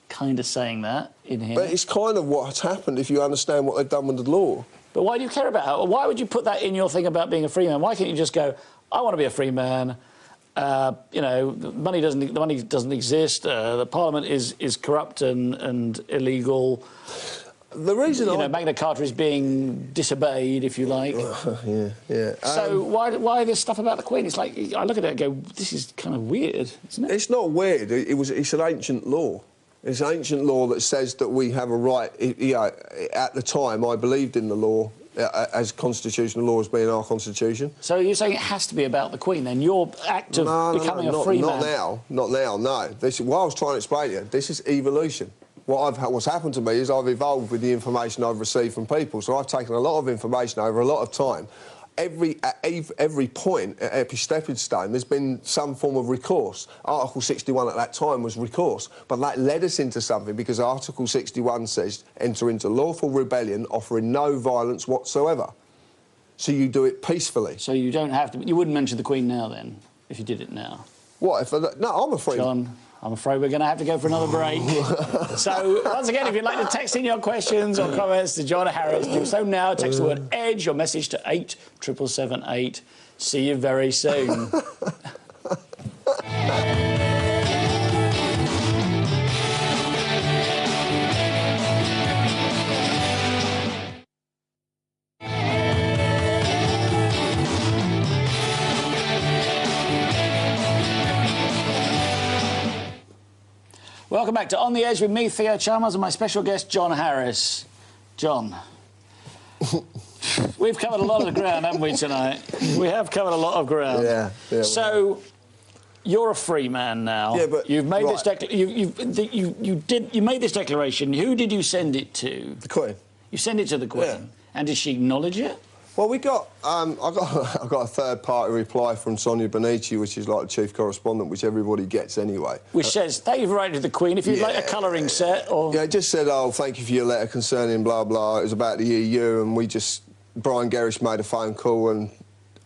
Kind of saying that in here. But it's kind of what's happened if you understand what they've done with the law. But why do you care about her? Why would you put that in your thing about being a free man? Why can't you just go, I want to be a free man? You know, the money doesn't exist. The Parliament is corrupt and illegal. The reason Magna Carta is being disobeyed, if you like. Yeah. So why this stuff about the Queen? It's like I look at it and go, this is kind of weird, isn't it? It's not weird. It's an ancient law. It's an ancient law that says that we have a right. At the time, I believed in the law. As constitutional law as being our constitution. So you're saying it has to be about the Queen, then? Your act of becoming a free man... Not now, no. What I was trying to explain to you, this is evolution. What's happened to me is I've evolved with the information I've received from people, so I've taken a lot of information over a lot of time. At every point, at every stepping stone, there's been some form of recourse. Article 61 at that time was recourse, but that led us into something because Article 61 says enter into lawful rebellion offering no violence whatsoever. So you do it peacefully. So you don't have to... You wouldn't mention the Queen now, then, if you did it now? What? No, I'm afraid... John, I'm afraid we're going to have to go for another break. So, once again, if you'd like to text in your questions or comments to John Harris, do so now. Text the word EDGE, your message to 87778. See you very soon. Welcome back to On the Edge with me, Theo Chalmers, and my special guest, John Harris. John, We've covered a lot of the ground, haven't we, tonight? We have covered a lot of ground. Yeah. So, you're a free man now. Yeah, but you've made right. this you made this declaration. Who did you send it to? The Queen. You sent it to the Queen, Yeah. and did she acknowledge it? Well, I got a third-party reply from Sonia Bonici, which is like the chief correspondent, which everybody gets anyway. Which says, thank you for writing to the Queen. If you'd like a colouring set or... Yeah, it just said, oh, thank you for your letter concerning blah, blah. It was about the EU, and Brian Gerrish made a phone call and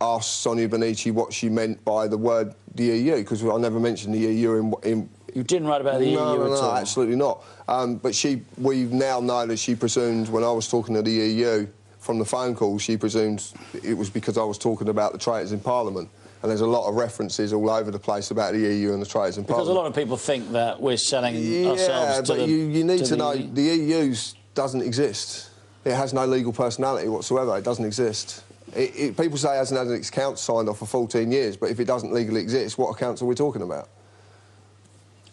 asked Sonia Bonici what she meant by the word the EU, because I never mentioned the EU in... You didn't write about the EU at all? No, absolutely not. But we now know that she presumed, when I was talking to the EU, from the phone call, she presumed it was because I was talking about the traitors in Parliament. And there's a lot of references all over the place about the EU and the traitors in Parliament. Because a lot of people think that we're selling ourselves to the... Yeah, but you need to know the EU doesn't exist. It has no legal personality whatsoever. It doesn't exist. People say it hasn't had its accounts signed off for 14 years, but if it doesn't legally exist, what accounts are we talking about?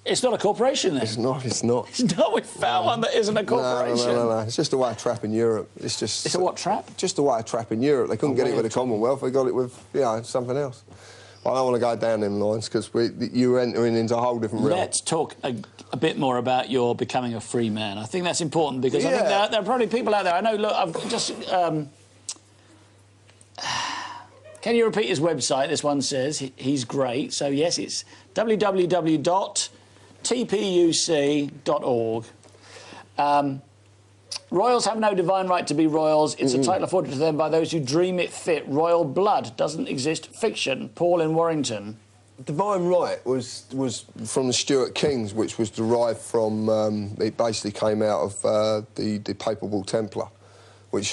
It's not a corporation, then? It's not. It's not. It's not. We found one that isn't a corporation. No. It's just a way of trapping Europe. It's just... It's a what trap? Just a way of trapping Europe. They couldn't get it with the Commonwealth. They got it with, something else. I don't want to go down them lines because you're entering into a whole different realm. Let's talk a bit more about your becoming a free man. I think that's important because I think there are probably people out there. I know, look, I've just... Can you repeat his website? This one says he's great. So, yes, it's www.tpuc.org. Royals have no divine right to be royals. It's a title afforded to them by those who dream it fit. Royal blood doesn't exist. Fiction. Paul in Warrington. Divine right was from the Stuart Kings, which was derived from... it basically came out of the Papal Bull Templar,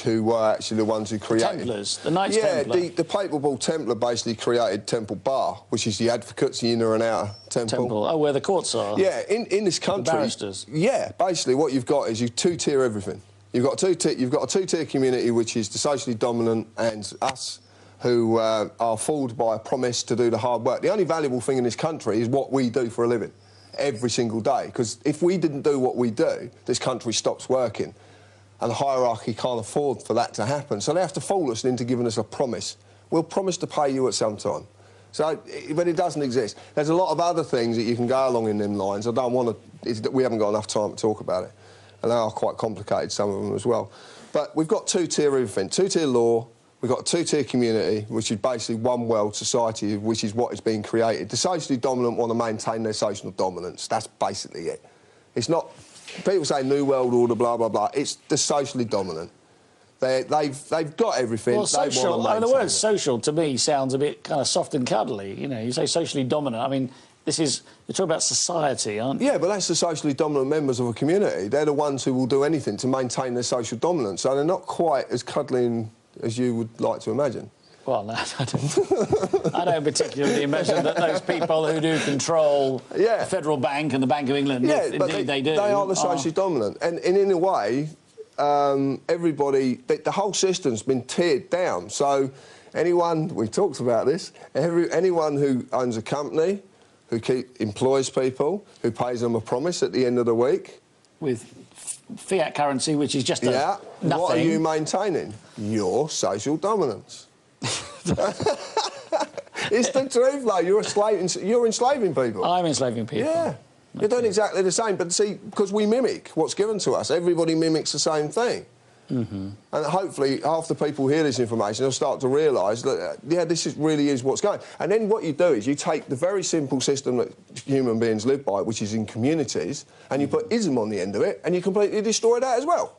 who were actually the ones who created... The Templars, the Knights Templar. Yeah, the Papal Bull Templar basically created Temple Bar, which is the advocates, the inner and outer temple. Oh, where the courts are. Yeah, in this country... The barristers. Yeah, basically what you've got is you two-tier everything. You've got a two-tier community, which is the socially dominant, and us, who are fooled by a promise to do the hard work. The only valuable thing in this country is what we do for a living, every single day. Because if we didn't do what we do, this country stops working. And the hierarchy can't afford for that to happen. So they have to fool us into giving us a promise. We'll promise to pay you at some time. So, but it doesn't exist. There's a lot of other things that you can go along in them lines. I don't want to... We haven't got enough time to talk about it. And they are quite complicated, some of them as well. But we've got two-tier everything. Two-tier law, we've got a two-tier community, which is basically one world society, which is what is being created. The socially dominant want to maintain their social dominance. That's basically it. It's not... People say New World Order, blah, blah, blah. It's the socially dominant. They've got everything. Well, social, the word social, to me, sounds a bit kind of soft and cuddly. You know, you say socially dominant. I mean, you're talking about society, aren't you? Yeah, but that's the socially dominant members of a community. They're the ones who will do anything to maintain their social dominance. So they're not quite as cuddling as you would like to imagine. Well, no, I don't particularly imagine that those people who do control the Federal Bank and the Bank of England, indeed they do. They are the socially dominant. And in a way, everybody... The whole system's been tiered down. So anyone... We talked about this. Anyone who owns a company, who employs people, who pays them a promise at the end of the week... With fiat currency, which is just nothing. What are you maintaining? Your social dominance. It's the truth, though. You're enslaving people. I'm enslaving people. Yeah. You're doing exactly the same, but see, because we mimic what's given to us. Everybody mimics the same thing. And hopefully, half the people who hear this information will start to realise that, this really is what's going. And then what you do is you take the very simple system that human beings live by, which is in communities, and you put ism on the end of it, and you completely destroy that as well,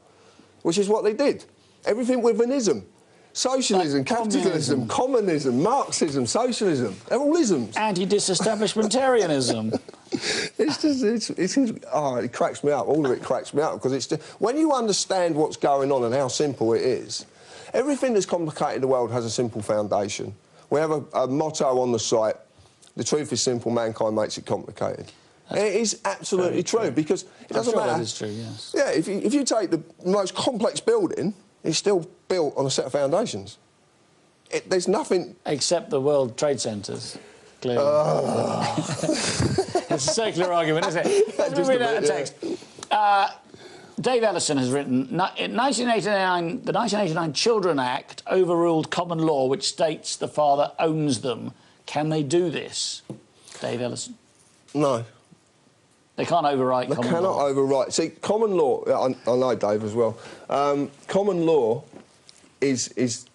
which is what they did. Everything with an ism. Socialism, like capitalism, communism, Marxism, socialism. They're all isms. Anti-disestablishmentarianism. It cracks me up. All of it cracks me up because it's just, when you understand what's going on and how simple it is, everything that's complicated in the world has a simple foundation. We have a motto on the site: the truth is simple, mankind makes it complicated. And it is absolutely true because it doesn't matter. That is true, yes. Yeah, if you take the most complex building, it's still built on a set of foundations. There's nothing... Except the World Trade Centres, clearly. It's a circular argument, isn't it? Let's read out a text. Dave Ellison has written, in 1989, the 1989 Children Act overruled common law which states the father owns them. Can they do this? Dave Ellison? No. They can't overwrite common law? They cannot overwrite. See, common law, I know Dave as well, common law is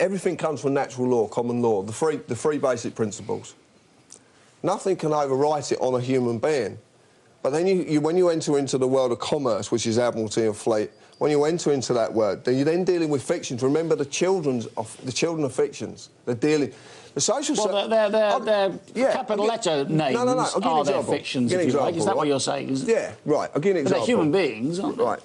everything comes from natural law, common law, the three basic principles. Nothing can overwrite it on a human being. But then when you enter into the world of commerce, which is Admiralty and Fleet, when you enter into that word, then you're then dealing with fictions. Remember, the children of fictions. They're dealing. The social. Well, they're capital letter names are their fictions, if you like. Is that what you're saying? Yeah, right. I'll give you an example. They're human beings, aren't they? Right.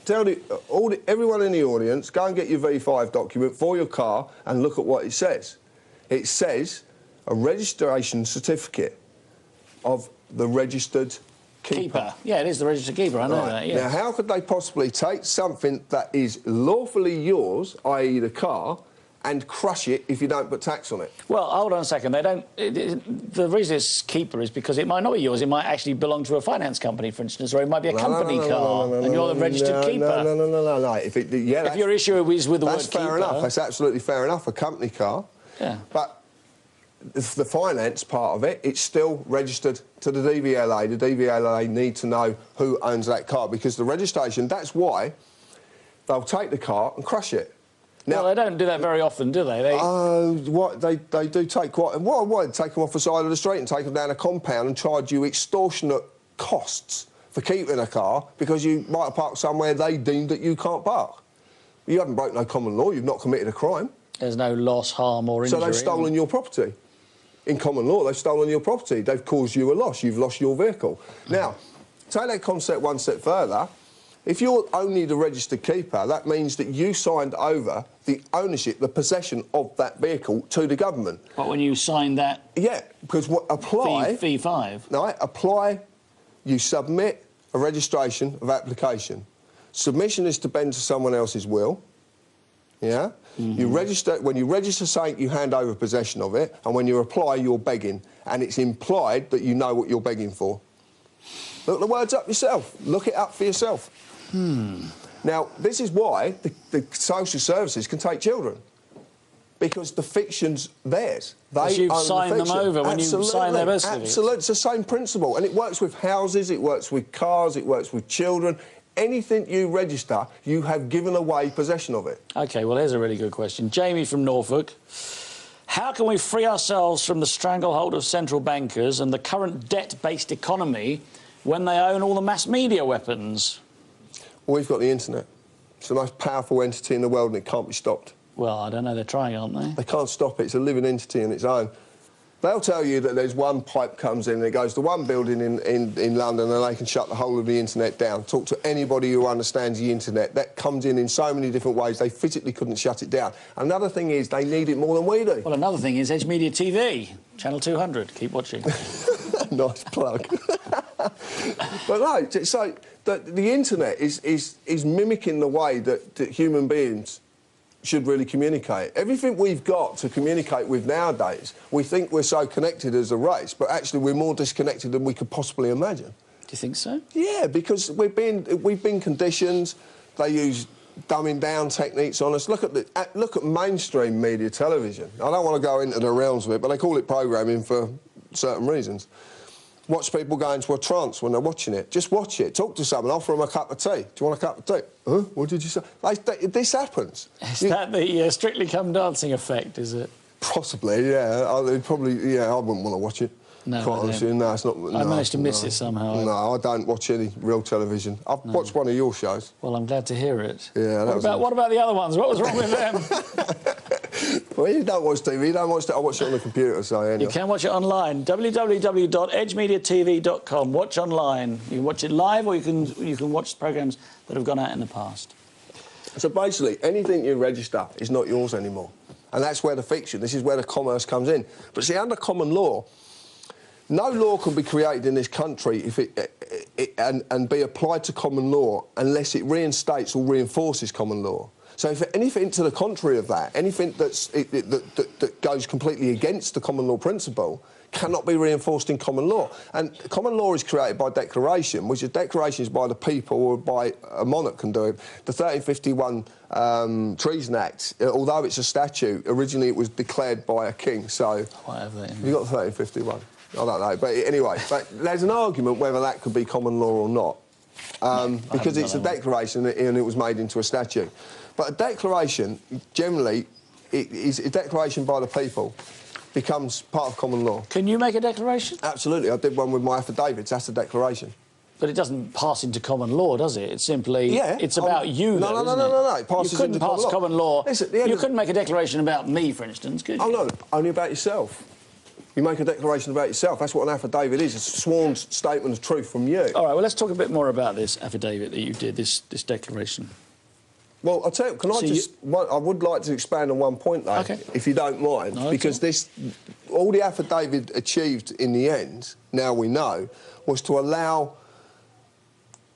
Everyone in the audience, go and get your V5 document for your car and look at what it says. It says a registration certificate of the registered keeper. Yeah, it is the registered keeper, I know that, yeah. Now, how could they possibly take something that is lawfully yours, i.e. the car, and crush it if you don't put tax on it? Well, hold on a second. They don't. The reason it's keeper is because it might not be yours. It might actually belong to a finance company, for instance, or it might be a company car, and you're the registered keeper. No. If your issue is with the word keeper... That's fair enough. That's absolutely fair enough, a company car. Yeah. But the finance part of it, it's still registered to the DVLA. The DVLA need to know who owns that car, because the registration, that's why they'll take the car and crush it. Now, well, they don't do that very often, do they? They do take quite... Why take them off the side of the street and take them down a compound and charge you extortionate costs for keeping a car because you might have parked somewhere they deemed that you can't park. You haven't broken no common law, you've not committed a crime. There's no loss, harm or injury. So they've stolen your property. In common law, they've stolen your property. They've caused you a loss. You've lost your vehicle. Now, take that concept one step further. If you're only the registered keeper, that means that you signed over the ownership, the possession of that vehicle to the government. But when you sign that... Yeah, because apply... V5. No, apply, you submit a registration of application. Submission is to bend to someone else's will. Yeah? You register, when you register something, you hand over possession of it, and when you apply, you're begging. And it's implied that you know what you're begging for. Look the words up yourself. Look it up for yourself. Now, this is why the social services can take children. Because the fiction's theirs. They own signed the fiction. them over when you sign their birth certificate. Absolutely. It's the same principle. And it works with houses, it works with cars, it works with children. Anything you register, you have given away possession of it. OK, well, here's a really good question. Jamie from Norfolk. How can we free ourselves from the stranglehold of central bankers and the current debt-based economy when they own all the mass media weapons? Well, we've got the internet. It's the most powerful entity in the world and it can't be stopped. Well, I don't know. They're trying, aren't they? They can't stop it. It's a living entity in its own. They'll tell you that there's one pipe comes in and it goes to one building in London and they can shut the whole of the internet down. Talk to anybody who understands the internet. That comes in so many different ways, they physically couldn't shut it down. Another thing is they need it more than we do. Well, another thing is Edge Media TV, Channel 200. Keep watching. Nice plug. But no, so the internet is mimicking the way that human beings should really communicate. Everything we've got to communicate with nowadays, we think we're so connected as a race, but actually we're more disconnected than we could possibly imagine. Do you think so? Yeah, because we've been conditioned. They use dumbing down techniques on us. Look at mainstream media television. I don't want to go into the realms of it, but they call it programming for certain reasons. Watch people go into a trance when they're watching it. Just watch it. Talk to someone. Offer them a cup of tea. Do you want a cup of tea? Huh? What did you say? This happens. Is that the Strictly Come Dancing effect, is it? Possibly, yeah. I wouldn't want to watch it. No, quite honestly, no, it's not. I managed to miss it somehow. No, I don't watch any real television. I've watched one of your shows. Well, I'm glad to hear it. Yeah. What about the other ones? What was wrong with them? Well, you don't watch TV. You don't watch it. I watch it on the computer, so anyway. You can watch it online. www.edgemediatv.com. Watch online. You can watch it live, or you can watch programmes that have gone out in the past. So basically, anything you register is not yours anymore, and that's where the fiction. This is where the commerce comes in. But see, under common law, no law can be created in this country if and be applied to common law unless it reinstates or reinforces common law. So if anything to the contrary of that, anything that goes completely against the common law principle cannot be reinforced in common law. And common law is created by declaration, which is declarations by the people or by a monarch can do it. The 1351 Treason Act, although it's a statute, originally it was declared by a king. So whatever. You got the 1351. I don't know, but anyway, but there's an argument whether that could be common law or not, because it's a declaration and it was made into a statute. But a declaration, generally, is a declaration by the people, becomes part of common law. Can you make a declaration? Absolutely. I did one with my affidavits. That's a declaration. But it doesn't pass into common law, does it? It's simply... Yeah. It's about you, though, isn't it? No. It passes you couldn't into pass common law. Listen, you couldn't make a declaration about me, for instance, could you? Oh, no. Only about yourself. You make a declaration about yourself. That's what an affidavit is. It's a sworn statement of truth from you. All right, well, let's talk a bit more about this affidavit that you did, this declaration. Well, I'll tell you, can I just... I would like to expand on one point, though, if you don't mind, because all the affidavit achieved in the end, now we know, was to allow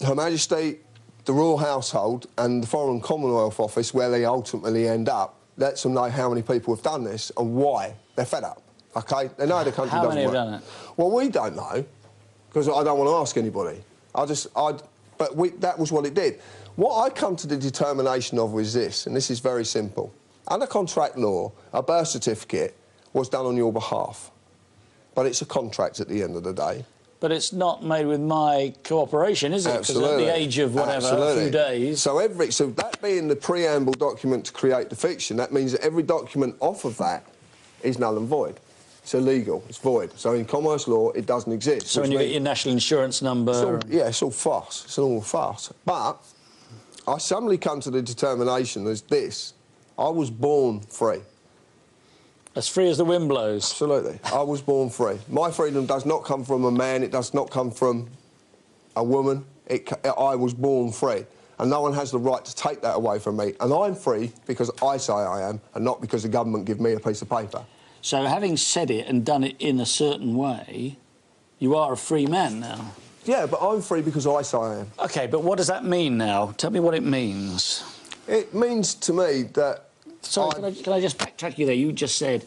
Her Majesty, the Royal Household and the Foreign Commonwealth Office, where they ultimately end up, lets them know how many people have done this and why. They're fed up, OK? They know the country doesn't work. How many have done it? Well, we don't know, because I don't want to ask anybody. But that was what it did. What I come to the determination of was this, and this is very simple. Under contract law, a birth certificate was done on your behalf. But it's a contract at the end of the day. But it's not made with my cooperation, is it? Absolutely. Because at the age of whatever, a few days... So that being the preamble document to create the fiction, that means that every document off of that is null and void. It's illegal, it's void. So in commerce law, it doesn't exist. So when you get your national insurance number... It's all farce. It's all farce. But I suddenly come to the determination as this. I was born free. As free as the wind blows. Absolutely. I was born free. My freedom does not come from a man. It does not come from a woman. I was born free. And no one has the right to take that away from me. And I'm free because I say I am, and not because the government give me a piece of paper. So having said it and done it in a certain way, you are a free man now. Yeah, but I'm free because I say I am. OK, but what does that mean now? Tell me what it means. It means to me that... Sorry, can I just backtrack you there? You just said,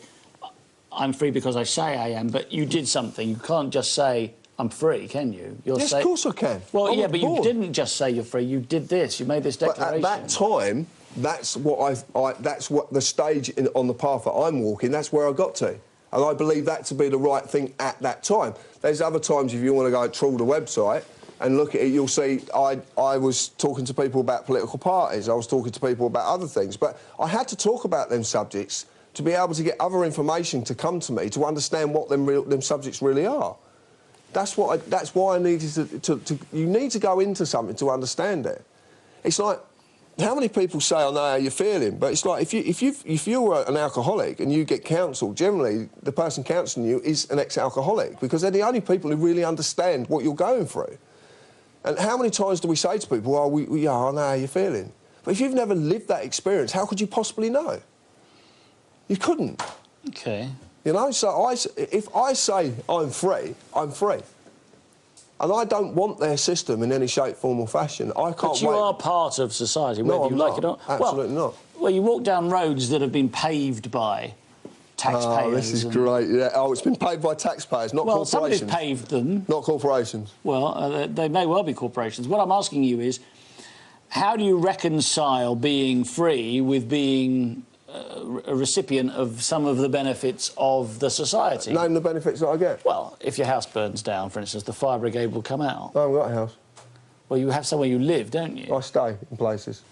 I'm free because I say I am, but you did something. You can't just say, I'm free, can you? Yes, of course I can. Well, yeah, but you didn't just say you're free. You did this. You made this declaration. But at that time, that's what the stage on the path that I'm walking, that's where I got to. And I believe that to be the right thing at that time. There's other times, if you want to go trawl the website and look at it, you'll see I was talking to people about political parties. I was talking to people about other things. But I had to talk about them subjects to be able to get other information to come to me to understand what them subjects really are. That's why I needed to... You need to go into something to understand it. It's like... How many people say, I know how you're feeling? But it's like, if you're an alcoholic and you get counselled, generally the person counselling you is an ex-alcoholic because they're the only people who really understand what you're going through. And how many times do we say to people, oh, I know how you're feeling? But if you've never lived that experience, how could you possibly know? You couldn't. OK. You know, so if I say I'm free, I'm free. And I don't want their system in any shape, form or fashion. I can't wait. But you are part of society, whether you like it or not. Absolutely not. Well, you walk down roads that have been paved by taxpayers. Oh, this is great. Yeah. Oh, it's been paved by taxpayers, not corporations. Well, somebody's paved them. Not corporations. Well, they may well be corporations. What I'm asking you is, how do you reconcile being free with being a recipient of some of the benefits of the society? Name the benefits that I get. Well, if your house burns down, for instance, the fire brigade will come out. I haven't got a house. Well, you have somewhere you live, don't you? I stay in places.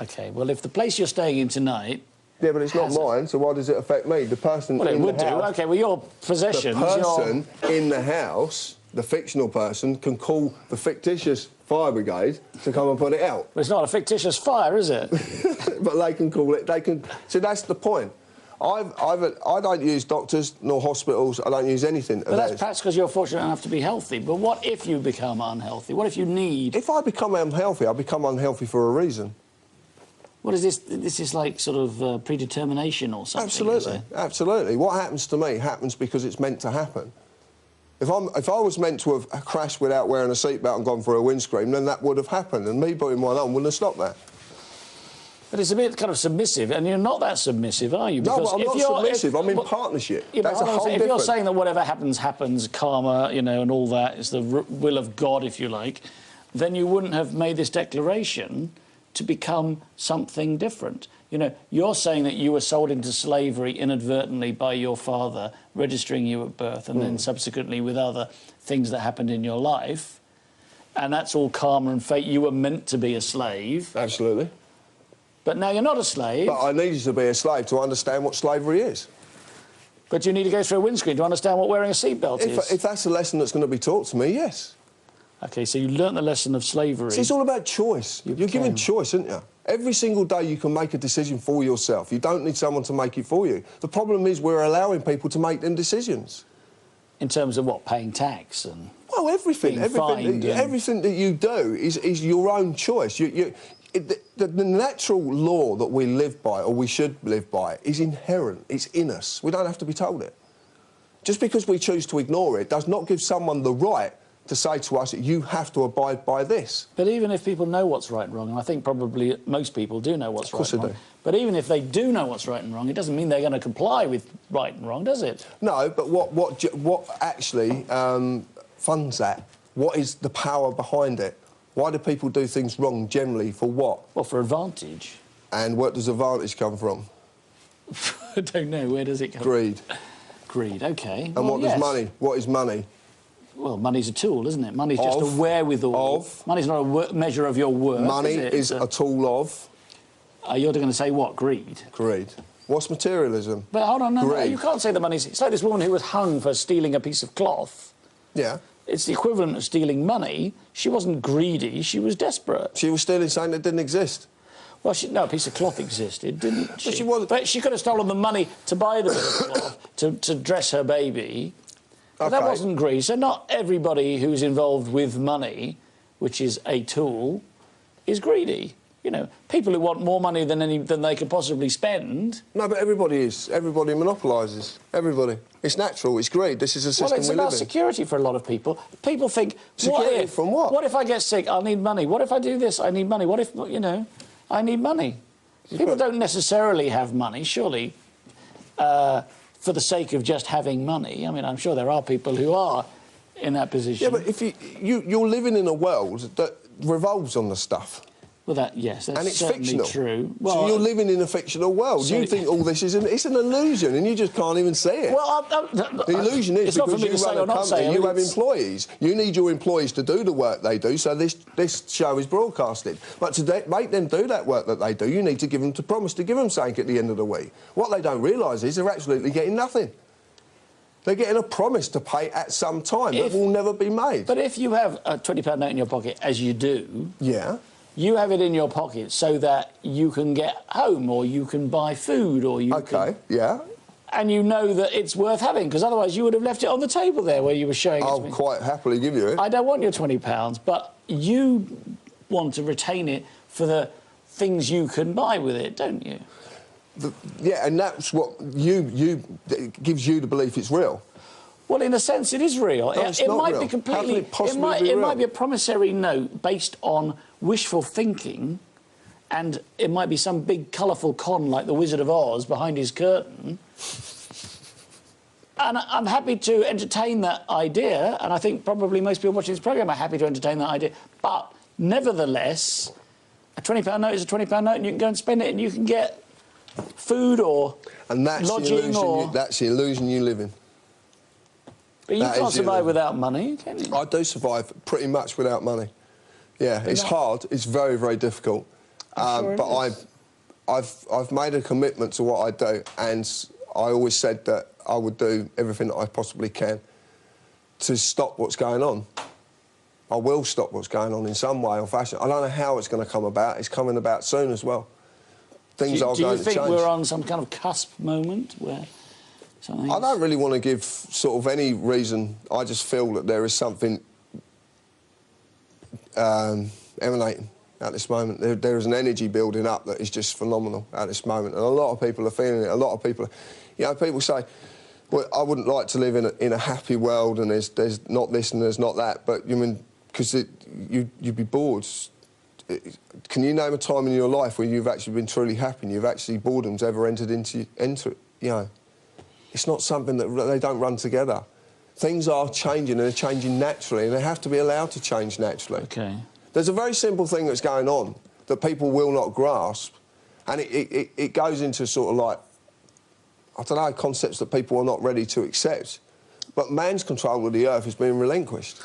OK, well, if the place you're staying in tonight... Yeah, but it's not mine, so why does it affect me? The person well, in the house... Well, it would do. OK, well, your possessions... The person in the house, the fictional person, can call the fictitious fire brigade to come and put it out. Well, it's not a fictitious fire, is it? But they can call it... They can... So that's the point. I don't use doctors nor hospitals. I don't use anything. But that's perhaps because you're fortunate enough to be healthy. But what if you become unhealthy? What if you need... If I become unhealthy, I become unhealthy for a reason. What is this? This is like sort of predetermination or something. Absolutely, absolutely. What happens to me happens because it's meant to happen. If I was meant to have crashed without wearing a seatbelt and gone for a windscreen, then that would have happened, and me putting one on wouldn't have stopped that. But it's a bit kind of submissive, and you're not that submissive, are you? No, Because but I'm not submissive. I'm in partnership. Yeah, That's a whole if different... you're saying that whatever happens, happens, karma, you know, and all that is the will of God, if you like, then you wouldn't have made this declaration to become something different. You know, you're saying that you were sold into slavery inadvertently by your father, registering you at birth, and then subsequently with other things that happened in your life, and that's all karma and fate. You were meant to be a slave. Absolutely. But now you're not a slave. But I needed to be a slave to understand what slavery is. But you need to go through a windscreen to understand what wearing a seatbelt is. If that's a lesson that's going to be taught to me, yes. OK, so you learnt the lesson of slavery. See, it's all about choice. You're given choice, aren't you? Every single day you can make a decision for yourself. You don't need someone to make it for you. The problem is we're allowing people to make them decisions. In terms of what? Paying tax and... Well, everything. Everything that you do is your own choice. The natural law that we live by, or we should live by, is inherent. It's in us. We don't have to be told it. Just because we choose to ignore it does not give someone the right to say to us that you have to abide by this. But even if people know what's right and wrong, and I think probably most people do know what's right and wrong. Of course they do. But even if they do know what's right and wrong, it doesn't mean they're going to comply with right and wrong, does it? No, but what actually funds that? What is the power behind it? Why do people do things wrong generally? For what? Well, for advantage. And where does advantage come from? I don't know. Where does it come Greed. from? Greed, OK. And what does money? What is money? Well, money's a tool, isn't it? Money's just a wherewithal. Money's not a measure of your worth, Money is a tool of... you're going to say what? Greed? Greed. What's materialism? But hold on, no, you can't say the money's... It's like this woman who was hung for stealing a piece of cloth. Yeah. It's the equivalent of stealing money. She wasn't greedy, she was desperate. She was stealing something that didn't exist. Well, no, a piece of cloth existed, didn't she? But she wasn't... But she could have stolen the money to buy the bit of cloth to dress her baby. But that wasn't greed. So not everybody who's involved with money, which is a tool, is greedy. You know, people who want more money than they could possibly spend... No, but everybody is. Everybody monopolises. Everybody. It's natural. It's greed. This is a system we live in. Well, it's about security for a lot of people. People think... Security from what? What if I get sick? I'll need money. What if I do this? I need money. What if, you know, I need money? People don't necessarily have money, surely, for the sake of just having money. I mean, I'm sure there are people who are in that position. Yeah, but if you're living in a world that revolves on the stuff. Well, yes, that's and it's certainly fictional. True. Well, so you're living in a fictional world. So you think all this is it's an illusion, and you just can't even see it. Well, the illusion is because you run a company, you have it's... employees. You need your employees to do the work they do, so this show is broadcasted. But to make them do that work that they do, you need to give them to promise to give them something at the end of the week. What they don't realise is they're absolutely getting nothing. They're getting a promise to pay at some time that will never be made. But if you have a £20 note in your pocket, as you do... Yeah. You have it in your pocket so that you can get home or you can buy food or you can... yeah. And you know that it's worth having, because otherwise you would have left it on the table there where you were showing it to me. I'll quite happily give you it. I don't want your £20, but you want to retain it for the things you can buy with it, don't you? Yeah, and that's what it gives you the belief it's real. Well, in a sense, it is real. No, it's not might real. be completely... It might be a promissory note based on wishful thinking, and it might be some big, colourful con like the Wizard of Oz behind his curtain. And I'm happy to entertain that idea, and I think probably most people watching this programme are happy to entertain that idea. But, nevertheless, a £20 note is a £20 note, and you can go and spend it, and you can get food or lodging or... That's the illusion you live in. But you can't survive without money, can you? I do survive pretty much without money. Yeah, it's hard. It's very, very difficult. But I've made a commitment to what I do, and I always said that I would do everything that I possibly can to stop what's going on. I will stop what's going on in some way or fashion. I don't know how it's going to come about. It's coming about soon as well. Things are going to change. Do you think we're on some kind of cusp moment where... I don't really want to give sort of any reason. I just feel that there is something emanating at this moment. There is an energy building up that is just phenomenal at this moment, and a lot of people are feeling it. A lot of people, you know, people say, "Well, I wouldn't like to live in a happy world, and there's not this and there's not that." But you mean because you'd be bored can you name a time in your life where you've actually been truly happy and you've actually, boredom's ever entered into you know, it's not something that they don't run together. Things are changing, and they're changing naturally, and they have to be allowed to change naturally. OK. There's a very simple thing that's going on that people will not grasp, and it goes into sort of like, I don't know, concepts that people are not ready to accept. But man's control of the earth is being relinquished.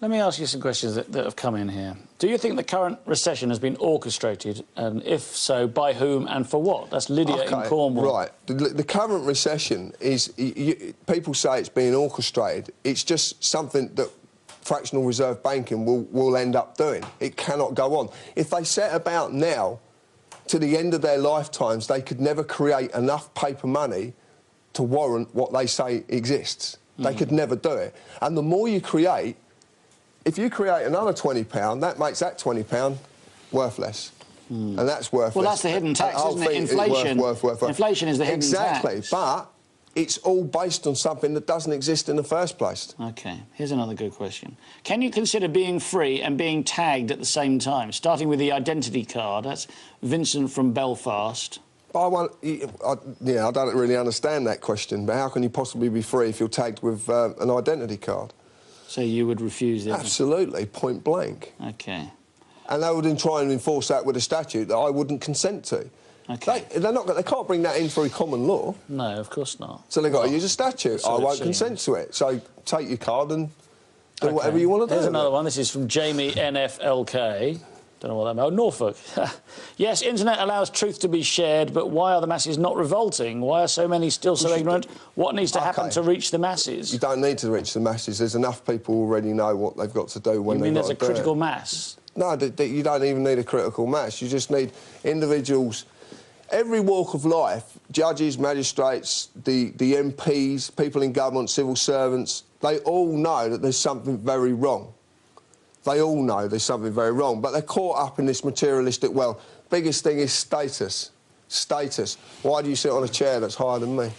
Let me ask you some questions that have come in here. Do you think the current recession has been orchestrated, and if so, by whom and for what? That's Lydia in Cornwall. Right. The current recession is... people say it's being orchestrated. It's just something that fractional reserve banking will end up doing. It cannot go on. If they set about now, to the end of their lifetimes, they could never create enough paper money to warrant what they say exists. They could never do it. And the more you create... If you create another £20, that makes that £20 worth less. And that's worth Well, less. that's the hidden tax, isn't it? Inflation. Worth. Inflation is the hidden tax. Exactly, but it's all based on something that doesn't exist in the first place. OK, here's another good question. Can you consider being free and being tagged at the same time, starting with the identity card? That's Vincent from Belfast. I don't really understand that question, but how can you possibly be free if you're tagged with an identity card? So you would refuse it? Absolutely, point blank. OK. And they would then try and enforce that with a statute that I wouldn't consent to. OK. They can't bring that in through common law. No, of course not. So they've got to use a statute. So I won't consent to it. So take your card and do whatever you want to do. Here's another one. This is from Jamie NFLK. Don't know what that means. Oh, Norfolk. Yes, internet allows truth to be shared, but why are the masses not revolting? Why are so many still so ignorant? What needs to happen to reach the masses? You don't need to reach the masses. There's enough people who already know what they've got to do when they've got to do it. You mean there's a critical mass? No, you don't even need a critical mass. You just need individuals, every walk of life, judges, magistrates, the MPs, people in government, civil servants, they all know that there's something very wrong. They all know there's something very wrong, but they're caught up in this materialistic, well, biggest thing is status. Status. Why do you sit on a chair that's higher than me?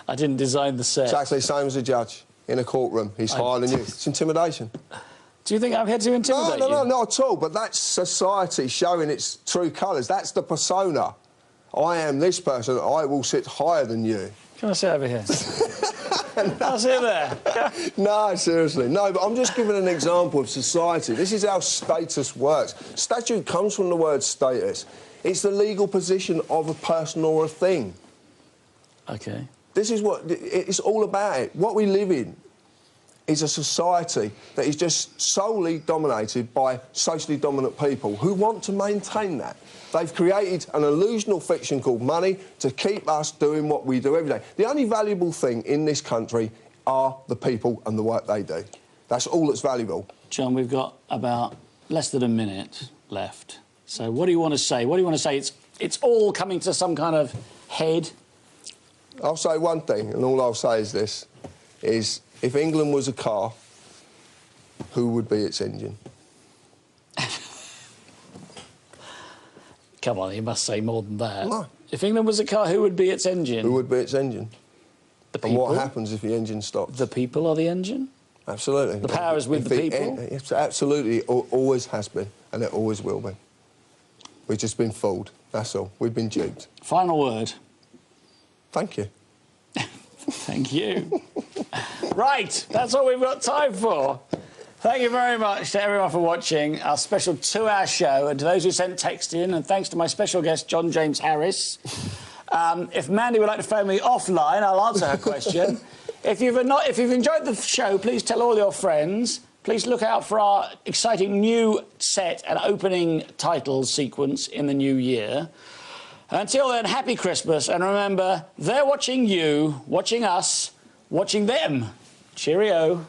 I didn't design the set. Exactly the same as a judge in a courtroom. He's higher than you. It's intimidation. Do you think I'm here to intimidate you? No, not at all, but that's society showing its true colours. That's the persona. I am this person, I will sit higher than you. Can I sit over here? I'll sit there. No, seriously. No, but I'm just giving an example of society. This is how status works. Statute comes from the word status. It's the legal position of a person or a thing. OK. This is what... It's all about it. What we live in is a society that is just solely dominated by socially dominant people who want to maintain that. They've created an illusional fiction called money to keep us doing what we do every day. The only valuable thing in this country are the people and the work they do. That's all that's valuable. John, we've got about less than a minute left. So what do you want to say? What do you want to say? It's all coming to some kind of head? I'll say one thing, and all I'll say is this, is if England was a car, who would be its engine? Come on, you must say more than that. No. If England was a car, who would be its engine? Who would be its engine? The people. And what happens if the engine stops? The people are the engine? Absolutely. The power is with the people? It's absolutely, always has been, and it always will be. We've just been fooled, that's all. We've been duped. Final word. Thank you. Thank you. Right, that's all we've got time for. Thank you very much to everyone for watching our special 2-hour show, and to those who sent text in, and thanks to my special guest, John James Harris. If Mandy would like to phone me offline, I'll answer her question. If you've enjoyed the show, please tell all your friends. Please look out for our exciting new set and opening title sequence in the new year. Until then, happy Christmas, and remember, they're watching you, watching us, watching them. Cheerio.